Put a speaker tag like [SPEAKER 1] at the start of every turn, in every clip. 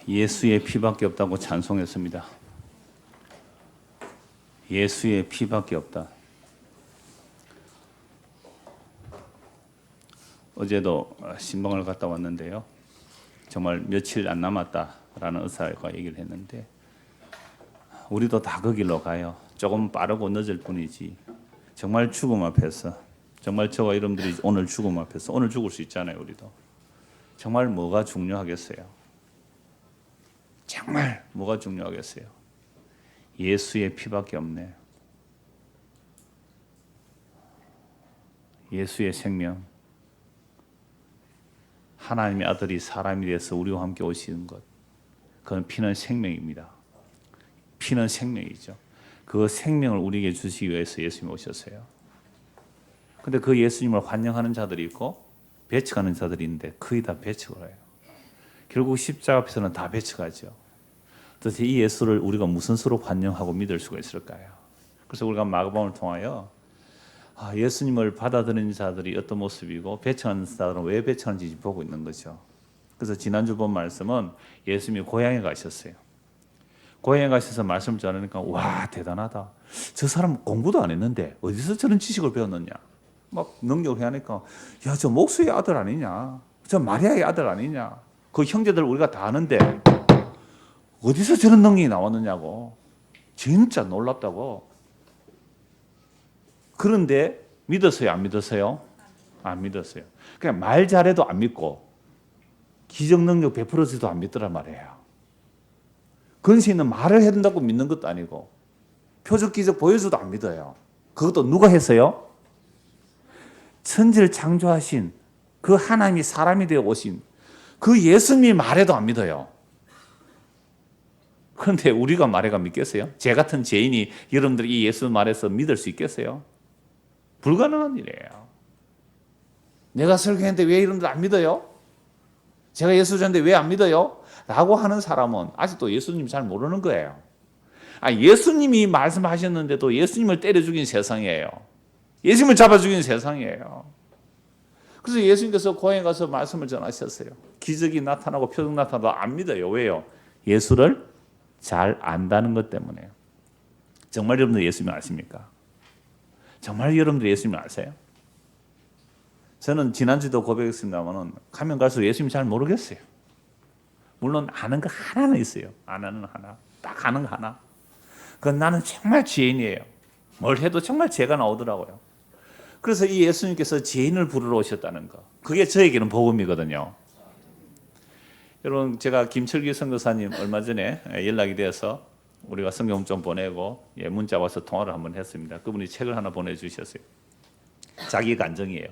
[SPEAKER 1] 예수의 피밖에 없다고 찬송했습니다. 예수의 피밖에 없다. 어제도 신방을 갔다 왔는데요. 정말 며칠 안 남았다라는 의사가 얘기를 했는데 우리도 다 그 길로 가요. 조금 빠르고 늦을 뿐이지. 정말 죽음 앞에서, 정말 저와 여러분들이 오늘 죽음 앞에서, 오늘 죽을 수 있잖아요. 우리도. 정말 뭐가 중요하겠어요? 정말 뭐가 중요하겠어요? 예수의 피밖에 없네. 예수의 생명. 하나님의 아들이 사람이 돼서 우리와 함께 오시는 것. 그건 피는 생명입니다. 피는 생명이죠. 그 생명을 우리에게 주시기 위해서 예수님이 오셨어요. 근데 그 예수님을 환영하는 자들이 있고 배척하는 자들이 있는데 거의 다 배척을 해요. 결국 십자가 앞에서는 다 배척하죠. 도대체 이 예수를 우리가 무슨 수로 환영하고 믿을 수가 있을까요? 그래서 우리가 마가복음을 통하여 예수님을 받아들이는 자들이 어떤 모습이고 배척하는 자들은 왜 배척하는지 보고 있는 거죠. 그래서 지난주 본 말씀은 예수님이 고향에 가셨어요. 고향에 가셔서 말씀을 전하니까 와 대단하다. 저 사람 공부도 안 했는데 어디서 저런 지식을 배웠느냐. 막 능력을 하니까 야 저 목수의 아들 아니냐. 저 마리아의 아들 아니냐. 그 형제들 우리가 다 아는데 어디서 저런 능력이 나왔느냐고. 진짜 놀랍다고. 그런데 믿었어요? 안 믿었어요? 안 믿었어요. 그냥 말 잘해도 안 믿고 기적 능력 베풀어서도 안 믿더란 말이에요. 근시 있는 말을 해야 된다고 믿는 것도 아니고 표적 기적 보여줘도 안 믿어요. 그것도 누가 했어요? 천지를 창조하신 그 하나님이 사람이 되어 오신 그 예수님이 말해도 안 믿어요. 그런데 우리가 말해가 믿겠어요? 제 같은 죄인이 여러분들이 이 예수 말해서 믿을 수 있겠어요? 불가능한 일이에요. 내가 설교했는데 왜 여러분들 안 믿어요? 제가 예수 전는데 왜 안 믿어요? 라고 하는 사람은 아직도 예수님 잘 모르는 거예요. 예수님이 말씀하셨는데도 예수님을 때려 죽인 세상이에요. 예수님을 잡아 죽인 세상이에요. 그래서 예수님께서 고향에 가서 말씀을 전하셨어요. 기적이 나타나고 표적 나타나도 안 믿어요. 왜요? 예수를 잘 안다는 것 때문에요. 정말 여러분들 예수님 아십니까? 정말 여러분들 예수님 아세요? 저는 지난주도 고백했습니다만 가면 갈수록 예수님 잘 모르겠어요. 물론 아는 거 하나는 있어요. 아는 하나. 딱 아는 거 하나. 그건 나는 정말 죄인이에요. 뭘 해도 정말 죄가 나오더라고요. 그래서 이 예수님께서 죄인을 부르러 오셨다는 거. 그게 저에게는 복음이거든요. 여러분 제가 김철기 선교사님 얼마 전에 연락이 돼서 우리가 성경 좀 보내고 문자 와서 통화를 한번 했습니다. 그분이 책을 하나 보내주셨어요. 자기 간증이에요.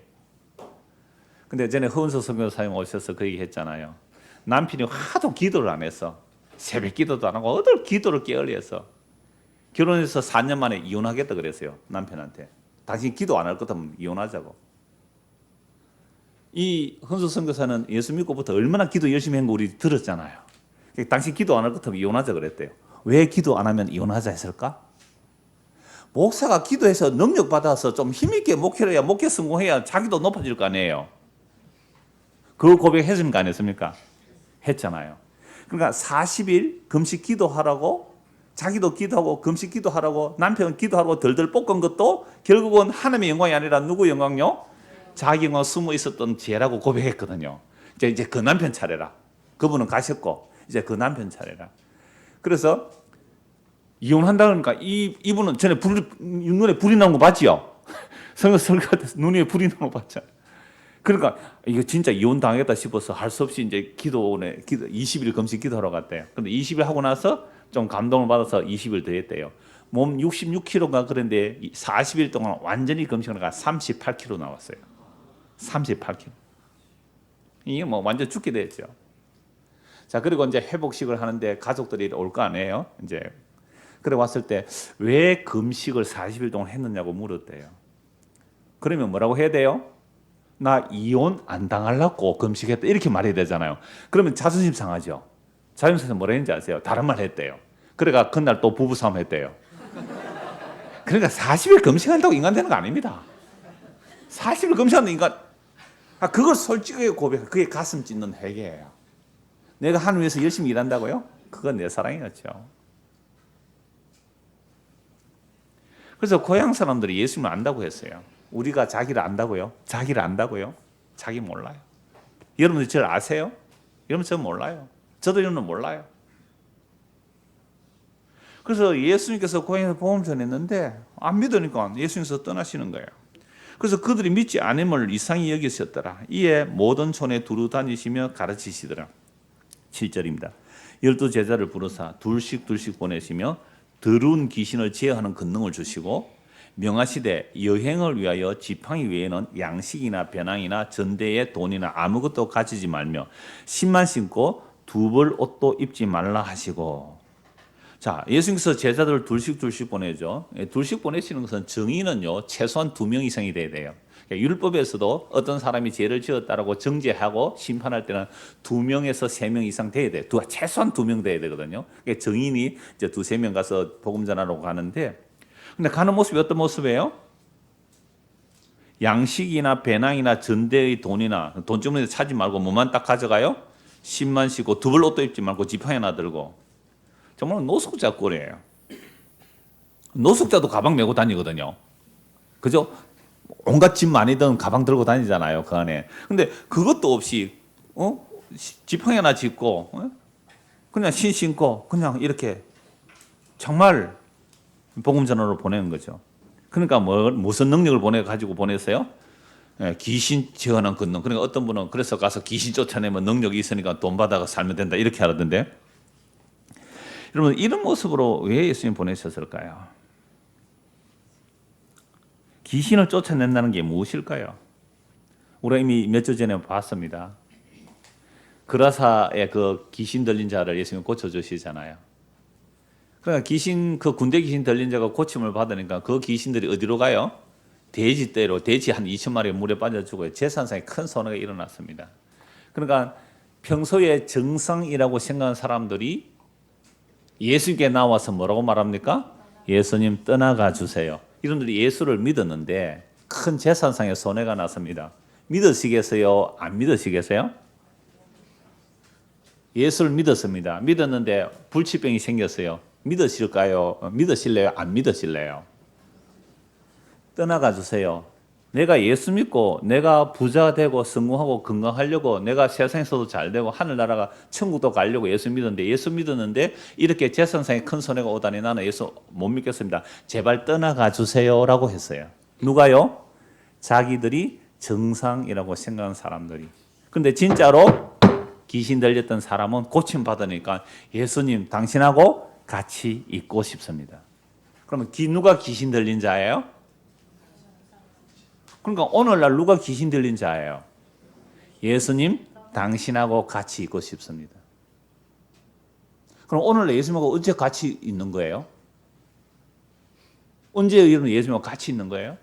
[SPEAKER 1] 근데 전에 허은서 선교사님 오셔서 그 얘기 했잖아요. 남편이 하도 기도를 안 해서 새벽 기도도 안 하고 어딜 기도를 게을리해서 결혼해서 4년 만에 이혼하겠다 그랬어요. 남편한테. 당신 기도 안 할 것 같으면 이혼하자고. 이 헌수 선교사는 예수 믿고부터 얼마나 기도 열심히 한 거 우리 들었잖아요. 당신 기도 안 할 것 같으면 이혼하자 그랬대요. 왜 기도 안 하면 이혼하자 했을까? 목사가 기도해서 능력 받아서 좀 힘있게 목회를 해야 목회 성공해야 자기도 높아질 거 아니에요. 그 고백했습니까? 안 했습니까? 했잖아요. 그러니까 40일 금식 기도하라고 자기도 기도하고 금식 기도하라고 남편 기도하라고 덜덜 볶은 것도 결국은 하나님의 영광이 아니라 누구 영광요? 자기 영광 숨어 있었던 죄라고 고백했거든요. 이제 그 남편 차례라. 그분은 가셨고 이제 그 남편 차례라. 그래서 이혼한다 그러니까 이분은 전에 눈에 불이 나온 거 봤지요? 설교할 때 눈에 불이 나온 거 봤잖아요. 그러니까 이거 진짜 이혼 당하겠다 싶어서 할 수 없이 이제 기도 20일 금식 기도하러 갔대요. 근데 20일 하고 나서 좀 감동을 받아서 20일 더 했대요. 몸 66kg가 그런데 40일 동안 완전히 금식을 하다가 38kg 나왔어요. 38kg. 이게 뭐 완전 죽게 됐죠. 자, 그리고 이제 회복식을 하는데 가족들이 올 거 아니에요. 이제 그래 왔을 때 왜 금식을 40일 동안 했느냐고 물었대요. 그러면 뭐라고 해야 돼요? 나 이혼 안 당하려고 금식했다 이렇게 말해야 되잖아요. 그러면 자존심 상하죠. 자존심 상해서 뭐라 했는지 아세요? 다른 말 했대요. 그래가 그날 또 부부싸움 했대요. 그러니까 40일 금식한다고 인간 되는 거 아닙니다. 40일 금식하는 인간 그걸 솔직하게 고백해. 그게 가슴 찢는 회개예요. 내가 하나님 위해서 열심히 일한다고요? 그건 내 사랑이었죠. 그래서 고향 사람들이 예수님을 안다고 했어요. 우리가 자기를 안다고요? 자기를 안다고요? 자기 몰라요. 여러분들 저를 아세요? 여러분 저 몰라요. 저도 여러분 몰라요. 그래서 예수님께서 고향에서 복음 전했는데 안 믿으니까 예수님께서 떠나시는 거예요. 그래서 그들이 믿지 않음을 이상히 여기셨더라. 이에 모든 촌에 두루 다니시며 가르치시더라. 7절입니다. 12 제자를 부르사 둘씩 보내시며 더러운 귀신을 제어하는 권능을 주시고 명하시되 여행을 위하여 지팡이 외에는 양식이나 배낭이나 전대에 돈이나 아무것도 가지지 말며 신만 신고 두 벌 옷도 입지 말라 하시고. 자, 예수님께서 제자들을 둘씩 보내죠. 둘씩 보내시는 것은 정의는요 최소한 2명 이상이 돼야 돼요. 그러니까 율법에서도 어떤 사람이 죄를 지었다라고 정죄하고 심판할 때는 2명에서 3명 이상 돼야 돼요. 최소한 2명 돼야 되거든요. 그러니까 정인이 이제 2-3명 가서 복음 전하러 가는데, 근데 가는 모습이 어떤 모습이에요? 양식이나 배낭이나 전대의 돈이나 돈 주머니에 차지 말고 뭐만 딱 가져가요? 신만 신고 두 벌 옷도 입지 말고 지팡이 하나 들고. 정말 노숙자 꼴이에요. 노숙자도 가방 메고 다니거든요. 그죠? 온갖 짐 많이 든 가방 들고 다니잖아요, 그 안에. 근데 그것도 없이 지팡이 하나 짚고 그냥 신고 그냥 이렇게 정말 복음 전하러 보내는 거죠. 그러니까 무슨 능력을 가지고 보냈어요? 귀신 제어하는 권능. 그러니까 어떤 분은 그래서 가서 귀신 쫓아내면 능력이 있으니까 돈 받아가 살면 된다 이렇게 하던데. 여러분 이런 모습으로 왜 예수님 보내셨을까요? 귀신을 쫓아낸다는 게 무엇일까요? 우리가 이미 몇 주 전에 봤습니다. 그라사의 그 귀신 들린 자를 예수님 고쳐주시잖아요. 그러니까 그 군대 귀신 들린 자가 고침을 받으니까 그 귀신들이 어디로 가요? 돼지떼로, 돼지 한 2,000마리 물에 빠져 죽어요. 재산상에 큰 손해가 일어났습니다. 그러니까 평소에 정상이라고 생각하는 사람들이 예수께 나와서 뭐라고 말합니까? 예수님 떠나가 주세요. 이분들이 예수를 믿었는데 큰 재산상의 손해가 났습니다. 믿으시겠어요? 안 믿으시겠어요? 예수를 믿었습니다. 믿었는데 불치병이 생겼어요. 믿으실까요? 믿으실래요? 안 믿으실래요? 떠나가 주세요. 내가 예수 믿고 내가 부자 되고 성공하고 건강하려고 내가 세상에서도 잘 되고 하늘나라가 천국도 가려고 예수 믿었는데 이렇게 재산상의 큰 손해가 오다니 나는 예수 못 믿겠습니다. 제발 떠나가 주세요라고 했어요. 누가요? 자기들이 정상이라고 생각하는 사람들이. 근데 진짜로 귀신 들렸던 사람은 고침 받으니까 예수님 당신하고 같이 있고 싶습니다. 그러면 누가 귀신 들린 자예요? 그러니까 오늘날 누가 귀신 들린 자예요? 예수님 당신하고 같이 있고 싶습니다. 그럼 오늘날 예수님하고 언제 같이 있는 거예요? 언제 여러분 예수님하고 같이 있는 거예요?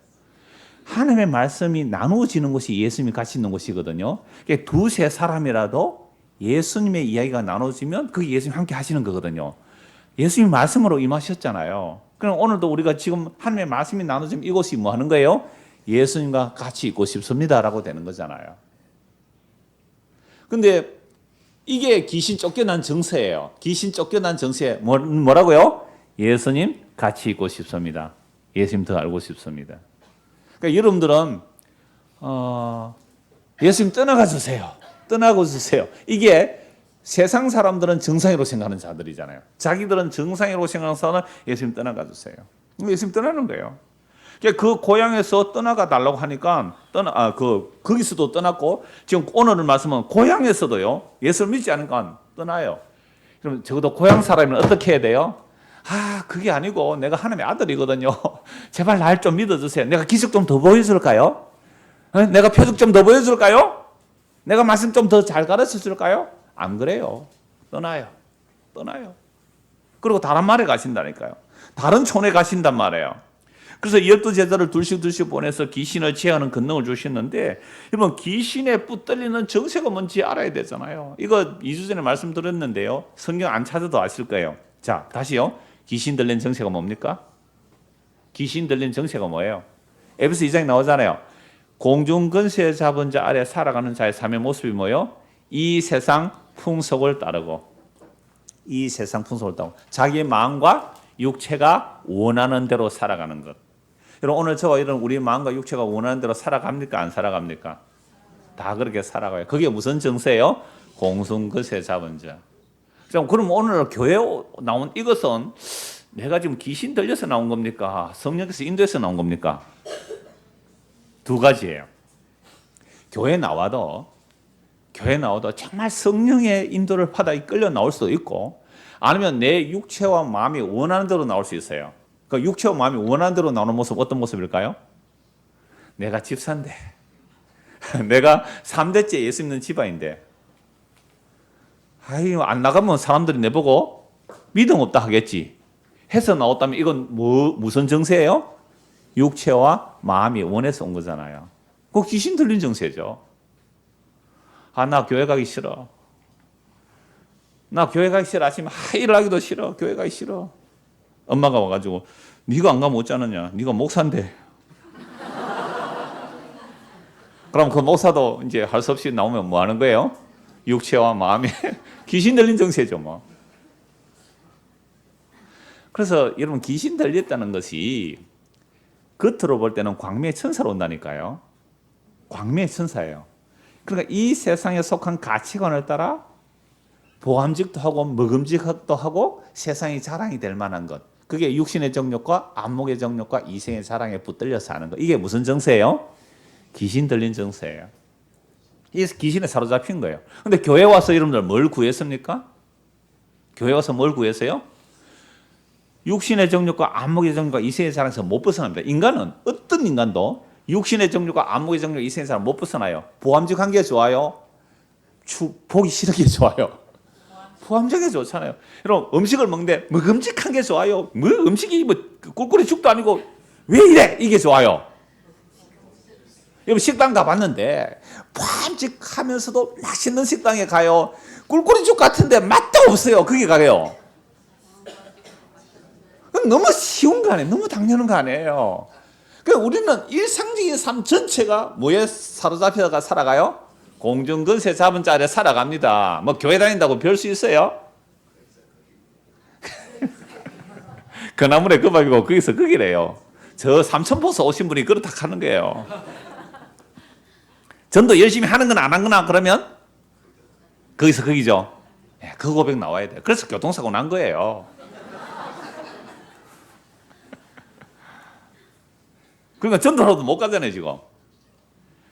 [SPEAKER 1] 하나님의 말씀이 나누어지는 곳이 예수님이 같이 있는 곳이거든요. 그러니까 두세 사람이라도 예수님의 이야기가 나눠지면 그게 예수님 함께 하시는 거거든요. 예수님 말씀으로 임하셨잖아요. 그럼 오늘도 우리가 지금 하나님의 말씀이 나눠지면 이곳이 뭐 하는 거예요? 예수님과 같이 있고 싶습니다라고 되는 거잖아요. 근데 이게 귀신 쫓겨난 정세예요. 귀신 쫓겨난 정세 뭐라고요? 예수님 같이 있고 싶습니다. 예수님 더 알고 싶습니다. 그러니까 여러분들은 예수님 떠나가 주세요. 떠나고 주세요. 이게 세상 사람들은 정상이라고 생각하는 자들이잖아요. 자기들은 정상이라고 생각하는 사람은 예수님 떠나가 주세요. 예수님 떠나는 거예요. 그 고향에서 떠나가 달라고 하니까 거기서도 떠났고 지금 오늘 말씀은 고향에서도요. 예수를 믿지 않으니까 떠나요. 그럼 적어도 고향 사람은 어떻게 해야 돼요? 그게 아니고 내가 하나님의 아들이거든요. 제발 날 좀 믿어주세요. 내가 기적 좀 더 보여줄까요? 내가 표적 좀 더 보여줄까요? 내가 말씀 좀 더 잘 가르쳐줄까요? 안 그래요. 떠나요. 그리고 다른 말에 가신다니까요. 다른 촌에 가신단 말이에요. 그래서 12 제자를 둘씩 보내서 귀신을 제어하는 권능을 주셨는데, 여러분 귀신에 붙들리는 정세가 뭔지 알아야 되잖아요. 이거 2주 전에 말씀드렸는데요. 성경 안 찾아도 아실 거예요. 자, 다시요. 귀신 들린 정세가 뭡니까? 귀신 들린 정세가 뭐예요? 에베소 2장에 나오잖아요. 공중 권세 잡은 자 아래 살아가는 자의 삶의 모습이 뭐예요? 이 세상 풍속을 따르고 이 세상 풍속을 따르고 자기의 마음과 육체가 원하는 대로 살아가는 것. 여러분 오늘 저와 이런 우리 마음과 육체가 원하는 대로 살아갑니까? 안 살아갑니까? 다 그렇게 살아가요. 그게 무슨 정세예요? 공승것에 잡은 자. 그럼 오늘 교회에 나온 이것은 내가 지금 귀신 들려서 나온 겁니까? 성령께서 인도해서 나온 겁니까? 두 가지예요. 교회에 나와도 정말 성령의 인도를 받아 이끌려 나올 수도 있고 아니면 내 육체와 마음이 원하는 대로 나올 수 있어요. 그 육체와 마음이 원하는 대로 나오는 모습 어떤 모습일까요? 내가 집사인데 내가 3대째 예수 믿는 집안인데 안 나가면 사람들이 내보고 믿음 없다 하겠지 해서 나왔다면 이건 무슨 정세예요? 육체와 마음이 원해서 온 거잖아요. 그 귀신 들린 정세죠. 나 교회 가기 싫어. 나 교회 가기 싫어. 아침에 일어나기도 싫어. 교회 가기 싫어. 엄마가 와가지고 네가 안 가면 어쩌느냐. 네가 목사인데. 그럼 그 목사도 이제 할 수 없이 나오면 뭐 하는 거예요? 육체와 마음이 귀신 들린 정세죠 뭐. 그래서 여러분 귀신 들렸다는 것이 겉으로 볼 때는 광명의 천사로 온다니까요. 광명의 천사예요. 그러니까 이 세상에 속한 가치관을 따라 보암직도 하고 먹음직도 하고 세상이 자랑이 될 만한 것. 그게 육신의 정욕과 안목의 정욕과 이생의 자랑에 붙들려서 하는 것. 이게 무슨 정세예요? 귀신 들린 정세예요. 이 귀신에 사로잡힌 거예요. 근데 교회 와서 여러분들 뭘 구했습니까? 교회 와서 뭘 구했어요? 육신의 정욕과 안목의 정욕과 이생의 자랑에서 못 벗어납니다. 인간은 어떤 인간도 육신의 정욕과 안목의 정욕과 이생의 자랑 못 벗어나요. 보암직한 게 좋아요? 보기 싫은 게 좋아요? 보암직한 게 좋잖아요. 여러분 음식을 먹는데 먹음직한 게 좋아요? 뭐 음식이 뭐 꿀꿀이 죽도 아니고 왜 이래? 이게 좋아요. 여러분 식당 가봤는데 보암직하면서도 맛있는 식당에 가요. 꿀꿀이 죽 같은데 맛도 없어요. 그게 가요. 너무 쉬운 거 아니에요. 너무 당연한 거 아니에요. 그러니까 우리는 일상적인 삶 전체가 뭐에 사로잡혀가 살아가요? 공중근세 잡은 자리에 살아갑니다. 뭐 교회 다닌다고 별 수 있어요? 그 나물에 그 밥이고 거기서 거기래요. 저 삼천포서 오신 분이 그렇다 하는 거예요. 전도 열심히 하는 건 안 한 거나 그러면 거기서 거기죠. 그 고백 나와야 돼요. 그래서 교통사고 난 거예요. 그러니까 전도하러도 못 가잖아요 지금.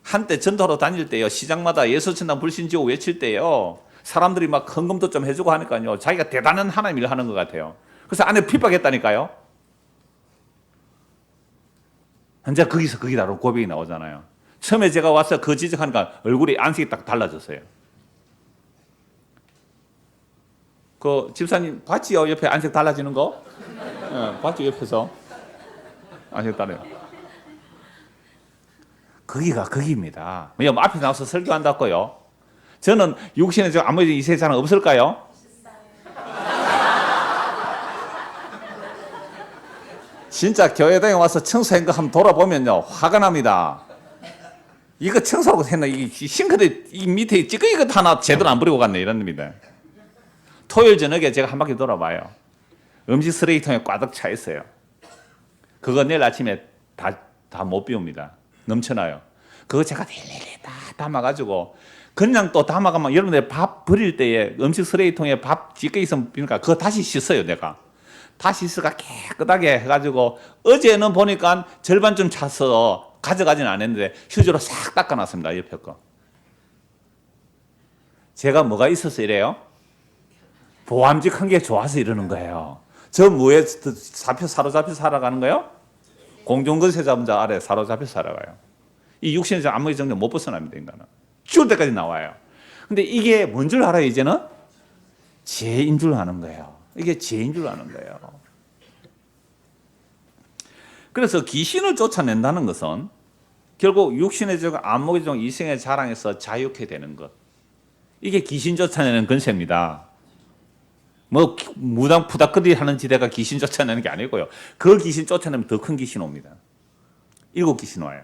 [SPEAKER 1] 한때 전도하러 다닐 때요 시장마다 예수 천당 불신지옥 외칠 때요 사람들이 막 헌금도 좀 해주고 하니까요 자기가 대단한 하나님 일을 하는 것 같아요. 그래서 안에 핍박했다니까요. 현재 거기서 거기다로 고백이 나오잖아요. 처음에 제가 와서 그 지적하니까 얼굴이 안색이 딱 달라졌어요. 그 집사님 봤지요? 옆에 안색 달라지는 거? 봤죠 옆에서 안색 달라요. 거기가 거기입니다. 왜냐면 앞에 나와서 설교한다고요. 저는 육신에 아무 이 세상은 없을까요? 진짜 교회당에 와서 청소한 거 한번 돌아보면요 화가 납니다. 이거 청소하고 했나? 이 싱크대 이 밑에 찌꺼기 것 하나 제대로 안 버리고 갔네 이런 겁니다. 토요일 저녁에 제가 한 바퀴 돌아봐요. 음식 쓰레기통에 꽉 차 있어요. 그거 내일 아침에 다 못 비웁니다. 넘쳐나요. 그거 제가 일일이 다 담아가지고 그냥 또 담아가면 여러분들 밥 버릴 때에 음식 쓰레기통에 밥 찌꺼기 있으면 비니까 그거 다시 씻어요 내가. 다시 씻어가 깨끗하게 해가지고 어제는 보니까 절반쯤 차서 가져가지는 않았는데 휴지로 싹 닦아놨습니다 옆에 거. 제가 뭐가 있어서 이래요? 보암직한 게 좋아서 이러는 거예요. 저 뭐에 사로잡혀 살아가는 거예요? 공중근세 잡은 자 아래 사로잡혀 살아가요. 이 육신에서 아무리 정도 못 벗어납니다 인간은. 죽을 때까지 나와요. 근데 이게 뭔 줄 알아요 이제는? 죄인 줄 아는 거예요. 이게 죄인 줄 아는 거예요. 그래서 귀신을 쫓아낸다는 것은 결국 육신의 정, 안목의 정, 이생의 자랑에서 자유케 되는 것. 이게 귀신 쫓아내는 건세입니다. 뭐 무당 푸닥거리 하는 지대가 귀신 쫓아내는 게 아니고요. 그 귀신 쫓아내면 더 큰 귀신 옵니다. 7 귀신 와요.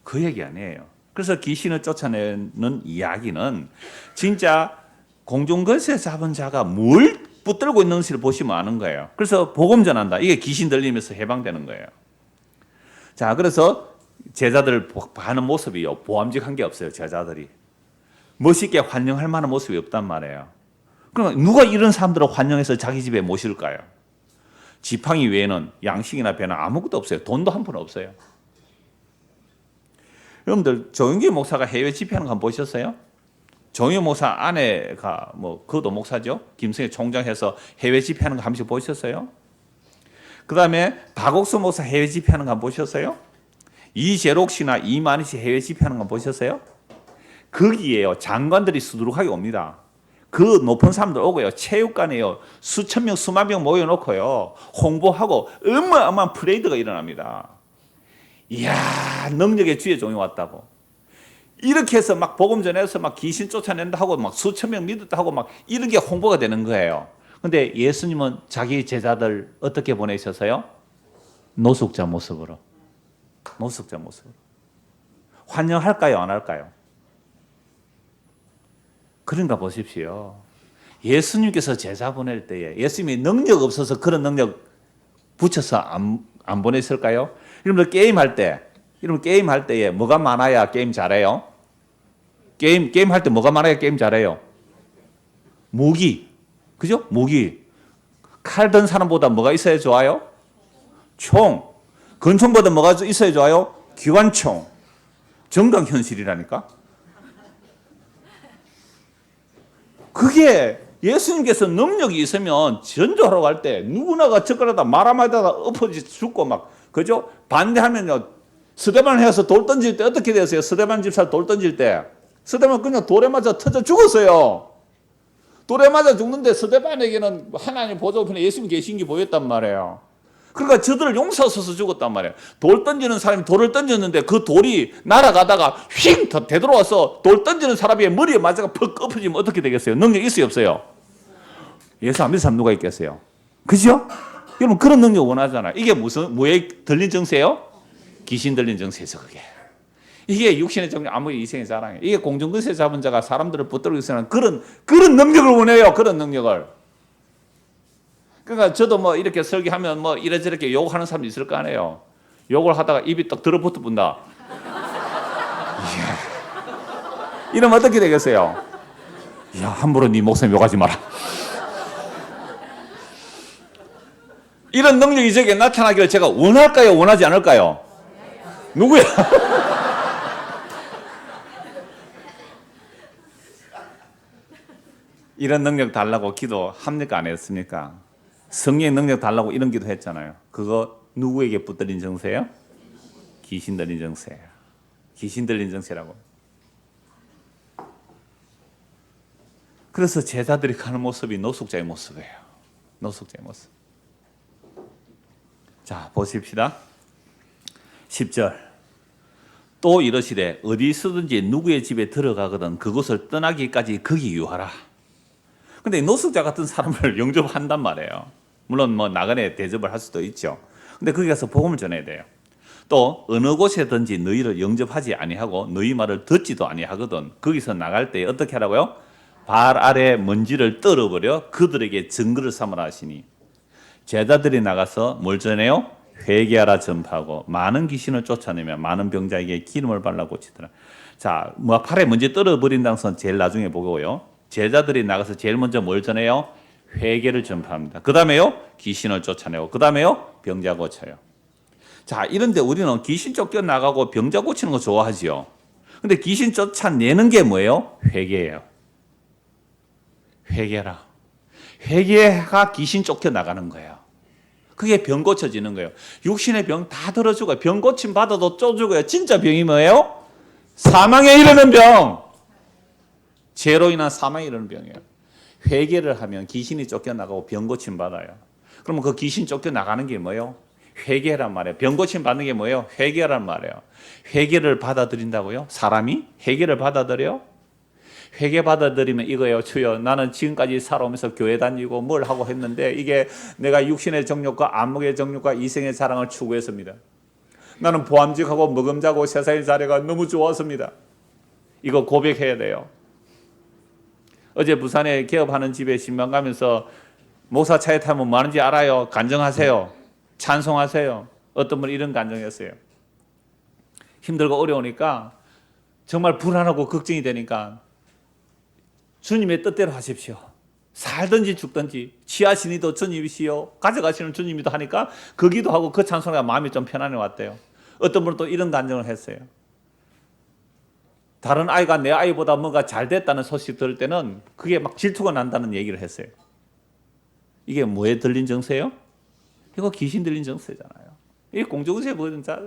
[SPEAKER 1] 그 얘기 아니에요. 그래서 귀신을 쫓아내는 이야기는 진짜 공중거세 잡은 자가 뭘 붙들고 있는지를 보시면 아는 거예요. 그래서 복음 전한다. 이게 귀신 들리면서 해방되는 거예요. 자, 그래서 제자들 하는 모습이요. 보암직한 게 없어요. 제자들이. 멋있게 환영할 만한 모습이 없단 말이에요. 그럼 누가 이런 사람들을 환영해서 자기 집에 모실까요? 지팡이 외에는 양식이나 배나 아무것도 없어요. 돈도 한 푼 없어요. 여러분들 조영기 목사가 해외 집회하는 거 한번 보셨어요? 조영기 목사 아내가 그것도 목사죠. 김성애 총장해서 해외 집회하는 거 한 번씩 보셨어요? 그 다음에 박옥수 목사 해외 집회하는 거 한번 보셨어요? 이재록 씨나 이만희 씨 해외 집회하는 거 보셨어요? 거기에요. 장관들이 수두룩하게 옵니다. 그 높은 사람들 오고요. 체육관에요. 수천 명, 수만 명 모여놓고요. 홍보하고 어마어마한 프레이드가 일어납니다. 이야, 능력의 주의 종이 왔다고. 이렇게 해서 막 복음 전해서 막 귀신 쫓아낸다 하고 막 수천 명 믿었다 하고 막 이런 게 홍보가 되는 거예요. 근데 예수님은 자기 제자들 어떻게 보내셨어요? 노숙자 모습으로. 노숙자 모습으로. 환영할까요? 안 할까요? 그런가 보십시오. 예수님께서 제자 보낼 때에 예수님이 능력 없어서 그런 능력 붙여서 안 보냈을까요? 여러분들 게임할 때에 뭐가 많아야 게임 잘해요? 게임할 때 뭐가 많아야 게임 잘해요? 무기. 그죠? 무기. 칼 든 사람보다 뭐가 있어야 좋아요? 총. 권총보다 뭐가 있어야 좋아요? 기관총. 정강현실이라니까. 그게 예수님께서 능력이 있으면 전도하러 갈 때 누구나가 젓가락다 말 한마디다 엎어져 죽고 막 그죠? 반대하면요. 스데반 해서 돌 던질 때 어떻게 되었어요? 스데반 집사 돌 던질 때 스데반 그냥 돌에 맞아 터져 죽었어요. 돌에 맞아 죽는데 스데반에게는 하나님 보좌우편에 예수님 계신 게 보였단 말이에요. 그러니까 저들을 용서하셔서 죽었단 말이에요. 돌 던지는 사람이 돌을 던졌는데 그 돌이 날아가다가 휙 되돌아와서 돌 던지는 사람의 머리에 맞아가 퍽 엎어지면 어떻게 되겠어요? 능력 있어요 없어요? 예수 안 믿는 사람 누가 있겠어요? 그죠? 여러분 그런 능력 원하잖아요. 이게 뭐에 들린 정세예요? 귀신 들린 정세죠 그게. 이게 육신의 정력 아무리 이생의 자랑이에요. 이게 공중거세 잡은 자가 사람들을 붙들고 있으면 그런 능력을 원해요. 그런 능력을. 그러니까 저도 이렇게 설교하면 이래저렇게 욕하는 사람도 있을 거 아니에요. 욕을 하다가 입이 딱 들어붙어 본다. 이러면 어떻게 되겠어요? 야, 함부로 네 목사님 욕하지 마라. 이런 능력이 저에게 나타나기를 제가 원할까요? 원하지 않을까요? 누구야? 이런 능력 달라고 기도합니까? 안 했습니까? 성령의 능력 달라고 이런 기도 했잖아요. 그거 누구에게 붙들린 정세예요? 귀신 들린 정세예요. 귀신 들린 정세라고. 그래서 제자들이 가는 모습이 노숙자의 모습이에요. 노숙자의 모습. 자, 보십시다. 10절. 또 이러시되 어디서든지 누구의 집에 들어가거든 그곳을 떠나기까지 거기 유하라. 근데 노숙자 같은 사람을 영접한단 말이에요. 물론 나그네 대접을 할 수도 있죠. 근데 거기 가서 복음을 전해야 돼요. 또 어느 곳에든지 너희를 영접하지 아니하고 너희 말을 듣지도 아니하거든 거기서 나갈 때 어떻게 하라고요? 발 아래 먼지를 떨어버려 그들에게 증거를 삼으라 하시니 제자들이 나가서 뭘 전해요? 회개하라 전파하고 많은 귀신을 쫓아내며 많은 병자에게 기름을 발라 고치더라. 자, 팔에 먼지 떨어버린다는 것은 제일 나중에 보고요. 제자들이 나가서 제일 먼저 뭘 전해요? 회개를 전파합니다. 그 다음에요? 귀신을 쫓아내고 그 다음에요? 병자 고쳐요. 자, 이런데 우리는 귀신 쫓겨나가고 병자 고치는 거 좋아하지요. 근데 귀신 쫓아내는 게 뭐예요? 회개예요. 회개라. 회개가 귀신 쫓겨나가는 거예요. 그게 병 고쳐지는 거예요. 육신의 병 다 들어주고요. 병 고침 받아도 또 죽어요. 진짜 병이 뭐예요? 사망에 이르는 병. 죄로 인한 사망에 이르는 병이에요. 회개를 하면 귀신이 쫓겨나가고 병 고침 받아요. 그러면 그 귀신 쫓겨나가는 게 뭐예요? 회개란 말이에요. 병 고침 받는 게 뭐예요? 회개란 말이에요. 회개를 받아들인다고요? 사람이 회개를 받아들여요? 회개 받아들이면 이거예요. 주여, 나는 지금까지 살아오면서 교회 다니고 뭘 하고 했는데 이게 내가 육신의 정욕과 안목의 정욕과 이생의 자랑을 추구했습니다. 나는 보암직하고 먹음자고 세상의 자리가 너무 좋았습니다. 이거 고백해야 돼요. 어제 부산에 개업하는 집에 신방 가면서 목사 차에 타면 뭐 하는지 알아요? 간증하세요. 찬송하세요. 어떤 분은 이런 간증이었어요. 힘들고 어려우니까 정말 불안하고 걱정이 되니까 주님의 뜻대로 하십시오. 살든지 죽든지 취하시니도 주님이시요 가져가시는 주님이도 하니까 그 기도하고 그 찬송가 마음이 좀 편안해 왔대요. 어떤 분은 또 이런 간증을 했어요. 다른 아이가 내 아이보다 뭔가 잘 됐다는 소식 들을 때는 그게 막 질투가 난다는 얘기를 했어요. 이게 뭐에 들린 정세요? 이거 귀신 들린 정세잖아요. 이게 공중세 보는 자.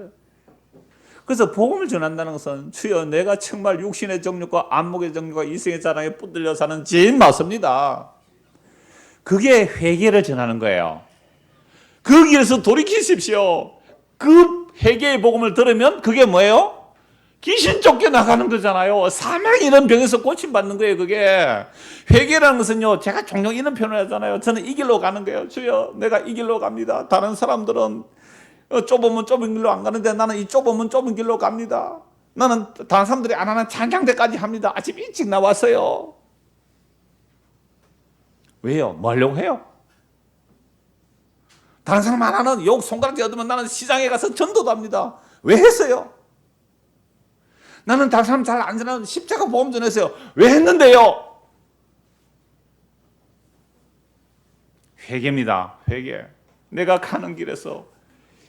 [SPEAKER 1] 그래서 복음을 전한다는 것은 주여 내가 정말 육신의 정욕과 안목의 정욕과 이성의 자랑에 붙들려 사는 죄인 맞습니다. 그게 회개를 전하는 거예요. 그 길에서 돌이키십시오. 그 회개의 복음을 들으면 그게 뭐예요? 귀신 쫓겨나가는 거잖아요. 사망 이런 병에서 고침받는 거예요. 그게 회개라는 것은요, 제가 종종 이런 표현을 하잖아요. 저는 이 길로 가는 거예요. 주여 내가 이 길로 갑니다. 다른 사람들은 좁으면 좁은 길로 안 가는데 나는 이 좁으면 좁은 길로 갑니다. 나는 다른 사람들이 안 하는 찬양대까지 합니다. 아침 일찍 나왔어요. 왜요? 뭐 하려고 해요? 다른 사람 안 하는 욕 손가락질 얻으면 나는 시장에 가서 전도도 합니다. 왜 했어요? 나는 다른 사람 잘 안 전하는 십자가 보험 전했어요. 왜 했는데요? 회개입니다. 회개. 내가 가는 길에서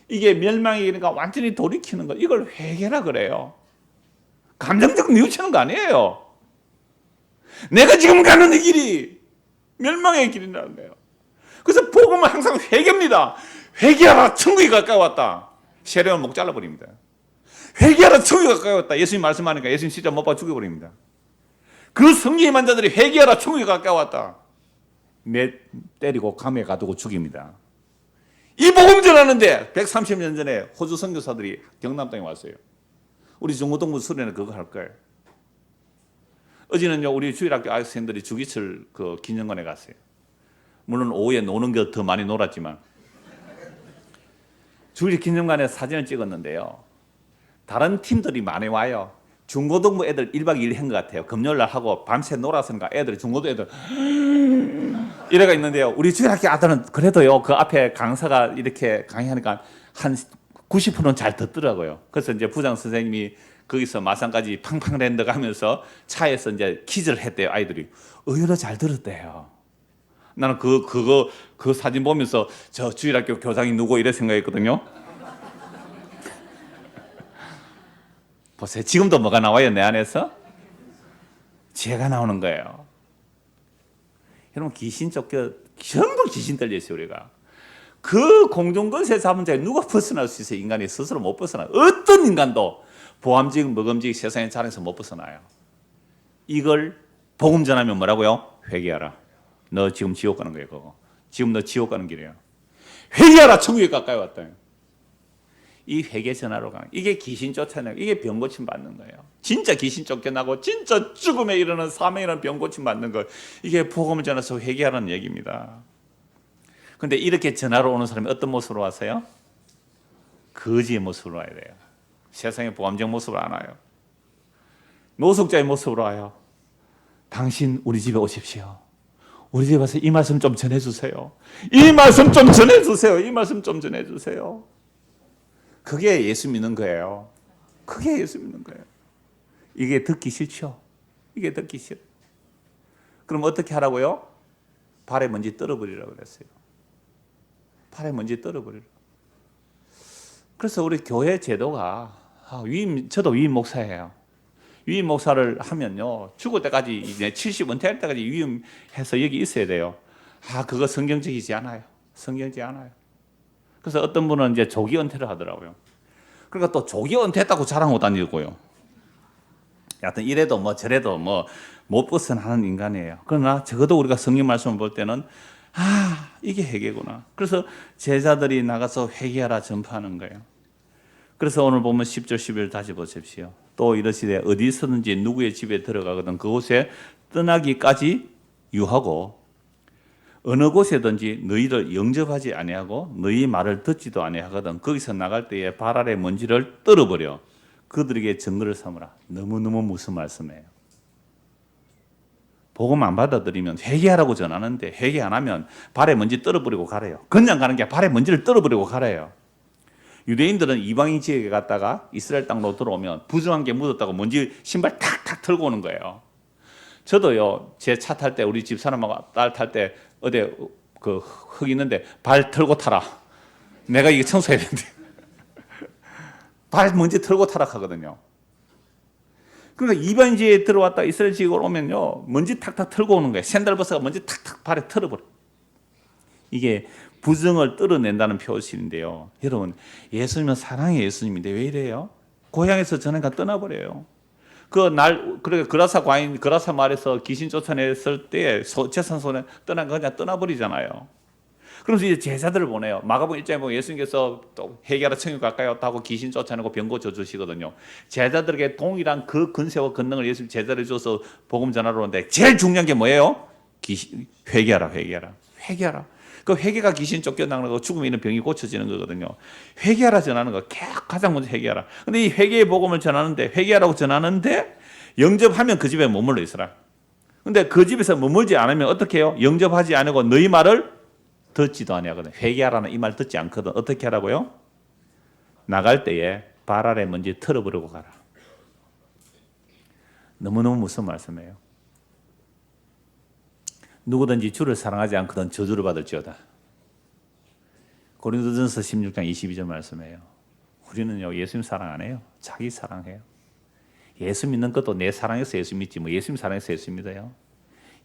[SPEAKER 1] 이게 멸망의 길이니까 완전히 돌이키는 거. 이걸 회개라 그래요. 감정적 뉘우치는 거 아니에요. 내가 지금 가는 이 길이 멸망의 길이라는 거예요. 그래서 복음은 항상 회개입니다. 회개하라 천국이 가까이 왔다. 세례원 목 잘라버립니다. 회개하라 천국이 가까이 왔다. 예수님 말씀하니까 예수님 진짜 못 봐 죽여버립니다. 그 성령의 만자들이 회개하라 천국이 가까이 왔다. 때리고 감에 가두고 죽입니다. 이 복음 전하는데 130년 전에 호주 선교사들이 경남 땅에 왔어요. 우리 중고등부 수련회 그거 할 거예요. 어제는요 우리 주일학교 학생들이 주기철 그 기념관에 갔어요. 물론 오후에 노는 게 더 많이 놀았지만 주일 기념관에 사진을 찍었는데요. 다른 팀들이 많이 와요. 중고등부 애들 1박 2일 한 것 같아요. 금요일 날 하고 밤새 놀았으니까 애들이 중고등 애들 이래가 있는데요. 우리 주일학교 아들은 그래도요 그 앞에 강사가 이렇게 강의하니까 한 90%는 잘 듣더라고요. 그래서 이제 부장 선생님이 거기서 마산까지 팡팡 랜드 가면서 차에서 이제 퀴즈를 했대요. 아이들이 의외로 잘 들었대요. 나는 그 사진 보면서 저 주일학교 교장이 누구 이래 생각했거든요. 보세요. 지금도 뭐가 나와요 내 안에서? 죄가 나오는 거예요. 여러분 귀신 쫓겨 전부 귀신 들려 있어요 우리가. 그 공중권세 잡은 자에 누가 벗어날 수 있어요? 인간이 스스로 못 벗어나요. 어떤 인간도 보암직 먹음직 세상의 자랑에서 못 벗어나요. 이걸 복음 전하면 뭐라고요? 회개하라. 너 지금 지옥 가는 거예요. 그거. 지금 너 지옥 가는 길이에요. 회개하라. 천국에 가까이 왔다. 이 회개 전하러 가는 이게 귀신 쫓아내고 이게 병 고침 받는 거예요. 진짜 귀신 쫓겨나고 진짜 죽음에 이르는 사망에 이르는 병 고침 받는 거. 이게 복음을 전해서 회개하라는 얘기입니다. 그런데 이렇게 전하러 오는 사람이 어떤 모습으로 왔어요? 거지의 모습으로 와야 돼요. 세상의 보암적 모습으로 안 와요. 노숙자의 모습으로 와요. 당신 우리 집에 오십시오. 우리 집에 와서 이 말씀 좀 전해주세요. 이 말씀 좀 전해주세요. 이 말씀 좀 전해주세요. 그게 예수 믿는 거예요. 그게 예수 믿는 거예요. 이게 듣기 싫죠? 이게 듣기 싫어. 그럼 어떻게 하라고요? 발에 먼지 떨어버리라고 그랬어요. 발에 먼지 떨어버리라. 그래서 우리 교회 제도가 저도 위임 목사예요. 위임 목사를 하면요 죽을 때까지 이제 70 은퇴할 때까지 위임해서 여기 있어야 돼요. 그거 성경적이지 않아요. 성경적이지 않아요. 그래서 어떤 분은 이제 조기 은퇴를 하더라고요. 그러니까 또 조기 은퇴했다고 자랑하고 다니고요. 여하튼 이래도 뭐 저래도 뭐 못 벗어나는 인간이에요. 그러나 적어도 우리가 성경 말씀을 볼 때는 이게 회개구나. 그래서 제자들이 나가서 회개하라 전파하는 거예요. 그래서 오늘 보면 10절 11절 다시 보십시오. 또 이러시되 어디서든지 누구의 집에 들어가거든 그곳에 떠나기까지 유하고 어느 곳에든지 너희를 영접하지 아니하고 너희 말을 듣지도 아니하거든 거기서 나갈 때에 발 아래 먼지를 떨어버려 그들에게 증거를 삼으라. 너무너무 무슨 말씀이에요. 복음 안 받아들이면 회개하라고 전하는데 회개 안 하면 발에 먼지 떨어버리고 가래요. 그냥 가는 게 발에 먼지를 떨어버리고 가래요. 유대인들은 이방인 지역에 갔다가 이스라엘 땅으로 들어오면 부정한 게 묻었다고 먼지 신발 탁탁 털고 오는 거예요. 저도요, 제 차 탈 때 우리 집 사람하고 딸 탈 때 어디 그 흙 있는데 발 털고 타라. 내가 이게 청소해야 되는데. 발 먼지 털고 타라 하거든요. 그러니까 이방인 지역에 들어왔다 이스라엘 지역으로 오면요, 먼지 탁탁 털고 오는 거예요. 샌들 벗어가 먼지 탁탁 발에 털어버려. 이게 부정을 떨어낸다는 표시인데요. 여러분, 예수님은 사랑의 예수님인데 왜 이래요? 고향에서 전해가 떠나버려요. 그래 그라사 과인 그라사 마을에서 귀신 쫓아냈을 때 재산 손에 그냥 떠나버리잖아요. 그래서 이제 제자들을 보내요. 마가복음 1장에 보면 예수님께서 또 회개하라 천국 가까이 왔다 하고 귀신 쫓아내고 병 고쳐 주시거든요. 제자들에게 동일한 그 근세와 권능을 예수님 제자를 줘서 복음 전하러 오는데 제일 중요한 게 뭐예요? 회개하라. 그 회개가 귀신 쫓겨나는 거, 죽음에 있는 병이 고쳐지는 거거든요. 회개하라 전하는 거, 가장 먼저 회개하라. 근데 이 회개의 복음을 전하는데, 회개하라고 전하는데, 영접하면 그 집에 머물러 있으라. 근데 그 집에서 머물지 않으면 어떻게 해요? 영접하지 않고 너희 말을 듣지도 아니하거든. 회개하라는 이 말 듣지 않거든. 어떻게 하라고요? 나갈 때에 발 아래 먼지 털어버리고 가라. 너무너무 무슨 말씀이에요? 누구든지 주를 사랑하지 않거든 저주를 받을지어다. 고린도전서 16장 22절 말씀이에요. 우리는요, 예수님 사랑 안 해요. 자기 사랑해요. 예수 믿는 것도 내 사랑해서 예수 믿지 뭐 예수님 사랑해서 예수 믿어요.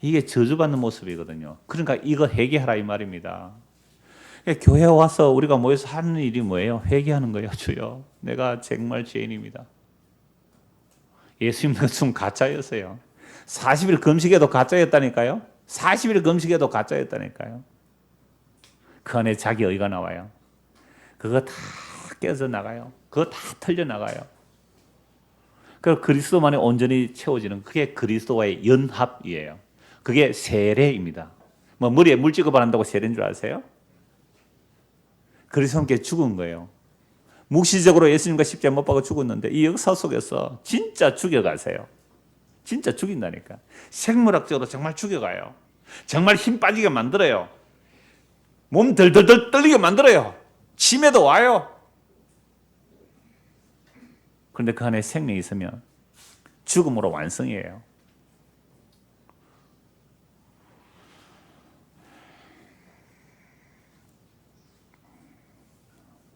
[SPEAKER 1] 이게 저주받는 모습이거든요. 그러니까 이거 회개하라 이 말입니다. 교회에 와서 우리가 모여서 하는 일이 뭐예요? 회개하는 거예요. 주여, 내가 정말 죄인입니다. 예수 믿는 것 좀 가짜였어요. 40일 금식에도 가짜였다니까요. 40일 금식에도 가짜였다니까요. 그 안에 자기 의가 나와요. 그거 다 깨져 나가요. 그거 다 털려 나가요. 그리고 그리스도만에 온전히 채워지는 그게 그리스도와의 연합이에요. 그게 세례입니다. 뭐 머리에 물 찍어 바른다고 세례인 줄 아세요? 그리스도와 함께 죽은 거예요. 묵시적으로 예수님과 십자가에 못 박아 죽었는데 이 역사 속에서 진짜 죽여가세요. 진짜 죽인다니까. 생물학적으로 정말 죽여가요. 정말 힘 빠지게 만들어요. 몸 덜덜덜 떨리게 만들어요. 치매도 와요. 그런데 그 안에 생명이 있으면 죽음으로 완성이에요.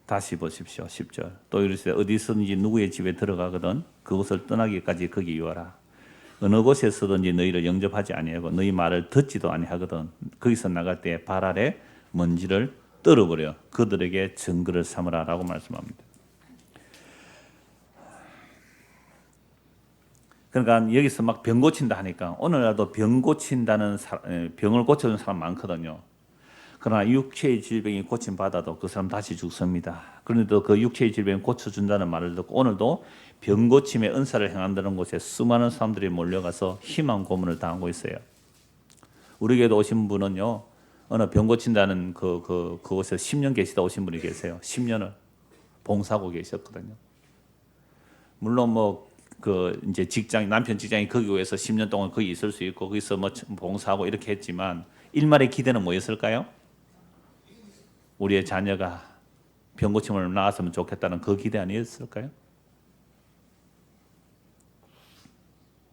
[SPEAKER 1] 다시 보십시오. 10절. 또 이르시되 어디서든지 누구의 집에 들어가거든 그곳을 떠나기까지 거기 유하라. 어느 곳에서든지 너희를 영접하지 아니하고 너희 말을 듣지도 아니하거든 거기서 나갈 때 발 아래 먼지를 떨어버려 그들에게 증거를 삼으라라고 말씀합니다. 그러니까 여기서 막 병 고친다 하니까 오늘날도 병 고친다는 병을 고쳐주는 사람 많거든요. 그러나 육체의 질병이 고침받아도 그 사람 다시 죽습니다. 그런데도 그 육체의 질병을 고쳐준다는 말을 듣고 오늘도 병 고침의 은사를 행한다는 곳에 수많은 사람들이 몰려가서 희망 고문을 당하고 있어요. 우리에게도 오신 분은요, 어느 병 고친다는 그곳에 10년 계시다 오신 분이 계세요. 10년을 봉사하고 계셨거든요. 물론 이제 남편 직장이 거기 위해서 10년 동안 거기 있을 수 있고, 거기서 봉사하고 이렇게 했지만, 일말의 기대는 뭐였을까요? 우리의 자녀가 병고침을 나았으면 좋겠다는 그 기대 아니었을까요?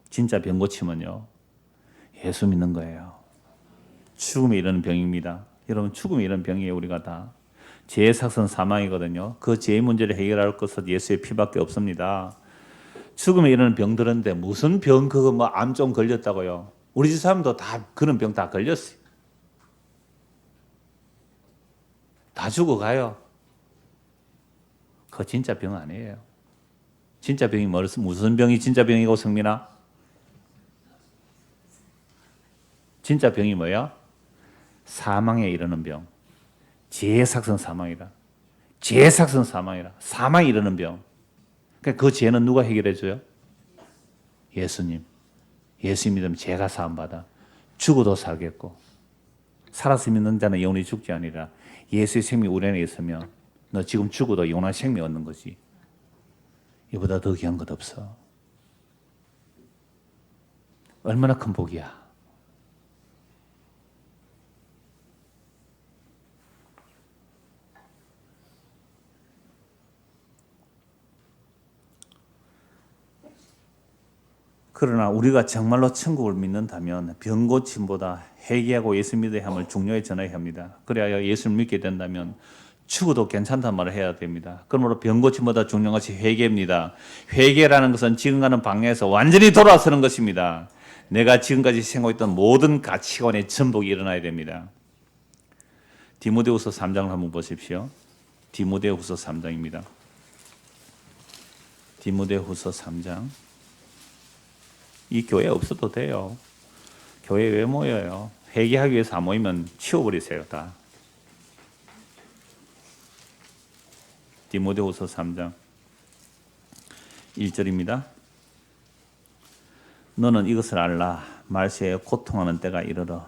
[SPEAKER 1] 진짜 병고침은요, 예수 믿는 거예요. 죽음에 이르는 병입니다. 여러분, 죽음에 이르는 병이에요, 우리가 다. 죄의 삭선 사망이거든요. 그 죄의 문제를 해결할 것은 예수의 피밖에 없습니다. 죽음에 이르는 병들었는데 무슨 병 그거 암 좀 걸렸다고요. 우리 집 사람도 다 그런 병 다 걸렸어요. 다 죽어가요. 그거 진짜 병 아니에요. 진짜 병이 무슨 병이 진짜 병이고 성민아? 진짜 병이 뭐야? 사망에 이르는 병. 죄의 삭선 사망이다. 죄의 삭선 사망이라. 사망에 이르는 병. 그러니까 그 죄는 누가 해결해 줘요? 예수님. 예수 믿으면 죄가 사함받아. 죽어도 살겠고 살아서 믿는 자는 영원히 죽지 아니라 예수의 생명이 우리 안에 있으면 너 지금 죽어도 영원한 생명이 얻는 거지. 이보다 더 귀한 것 없어. 얼마나 큰 복이야. 그러나 우리가 정말로 천국을 믿는다면 병 고침보다 회개하고 예수 믿어야 함을 중요히 전해야 합니다. 그래야 예수를 믿게 된다면 죽어도 괜찮단 말을 해야 됩니다. 그러므로 병 고침보다 중요한 것이 회개입니다. 회개라는 것은 지금과는 방향에서 완전히 돌아서는 것입니다. 내가 지금까지 생각했던 모든 가치관의 전복이 일어나야 됩니다. 디모데후서 3장을 한번 보십시오. 디모데후서 3장입니다. 디모데후서 3장. 이 교회 없어도 돼요. 교회 왜 모여요? 회개하기 위해서 안 모이면 치워버리세요, 다. 디모데후서 3장 1절입니다. 너는 이것을 알라. 말세에 고통하는 때가 이르러.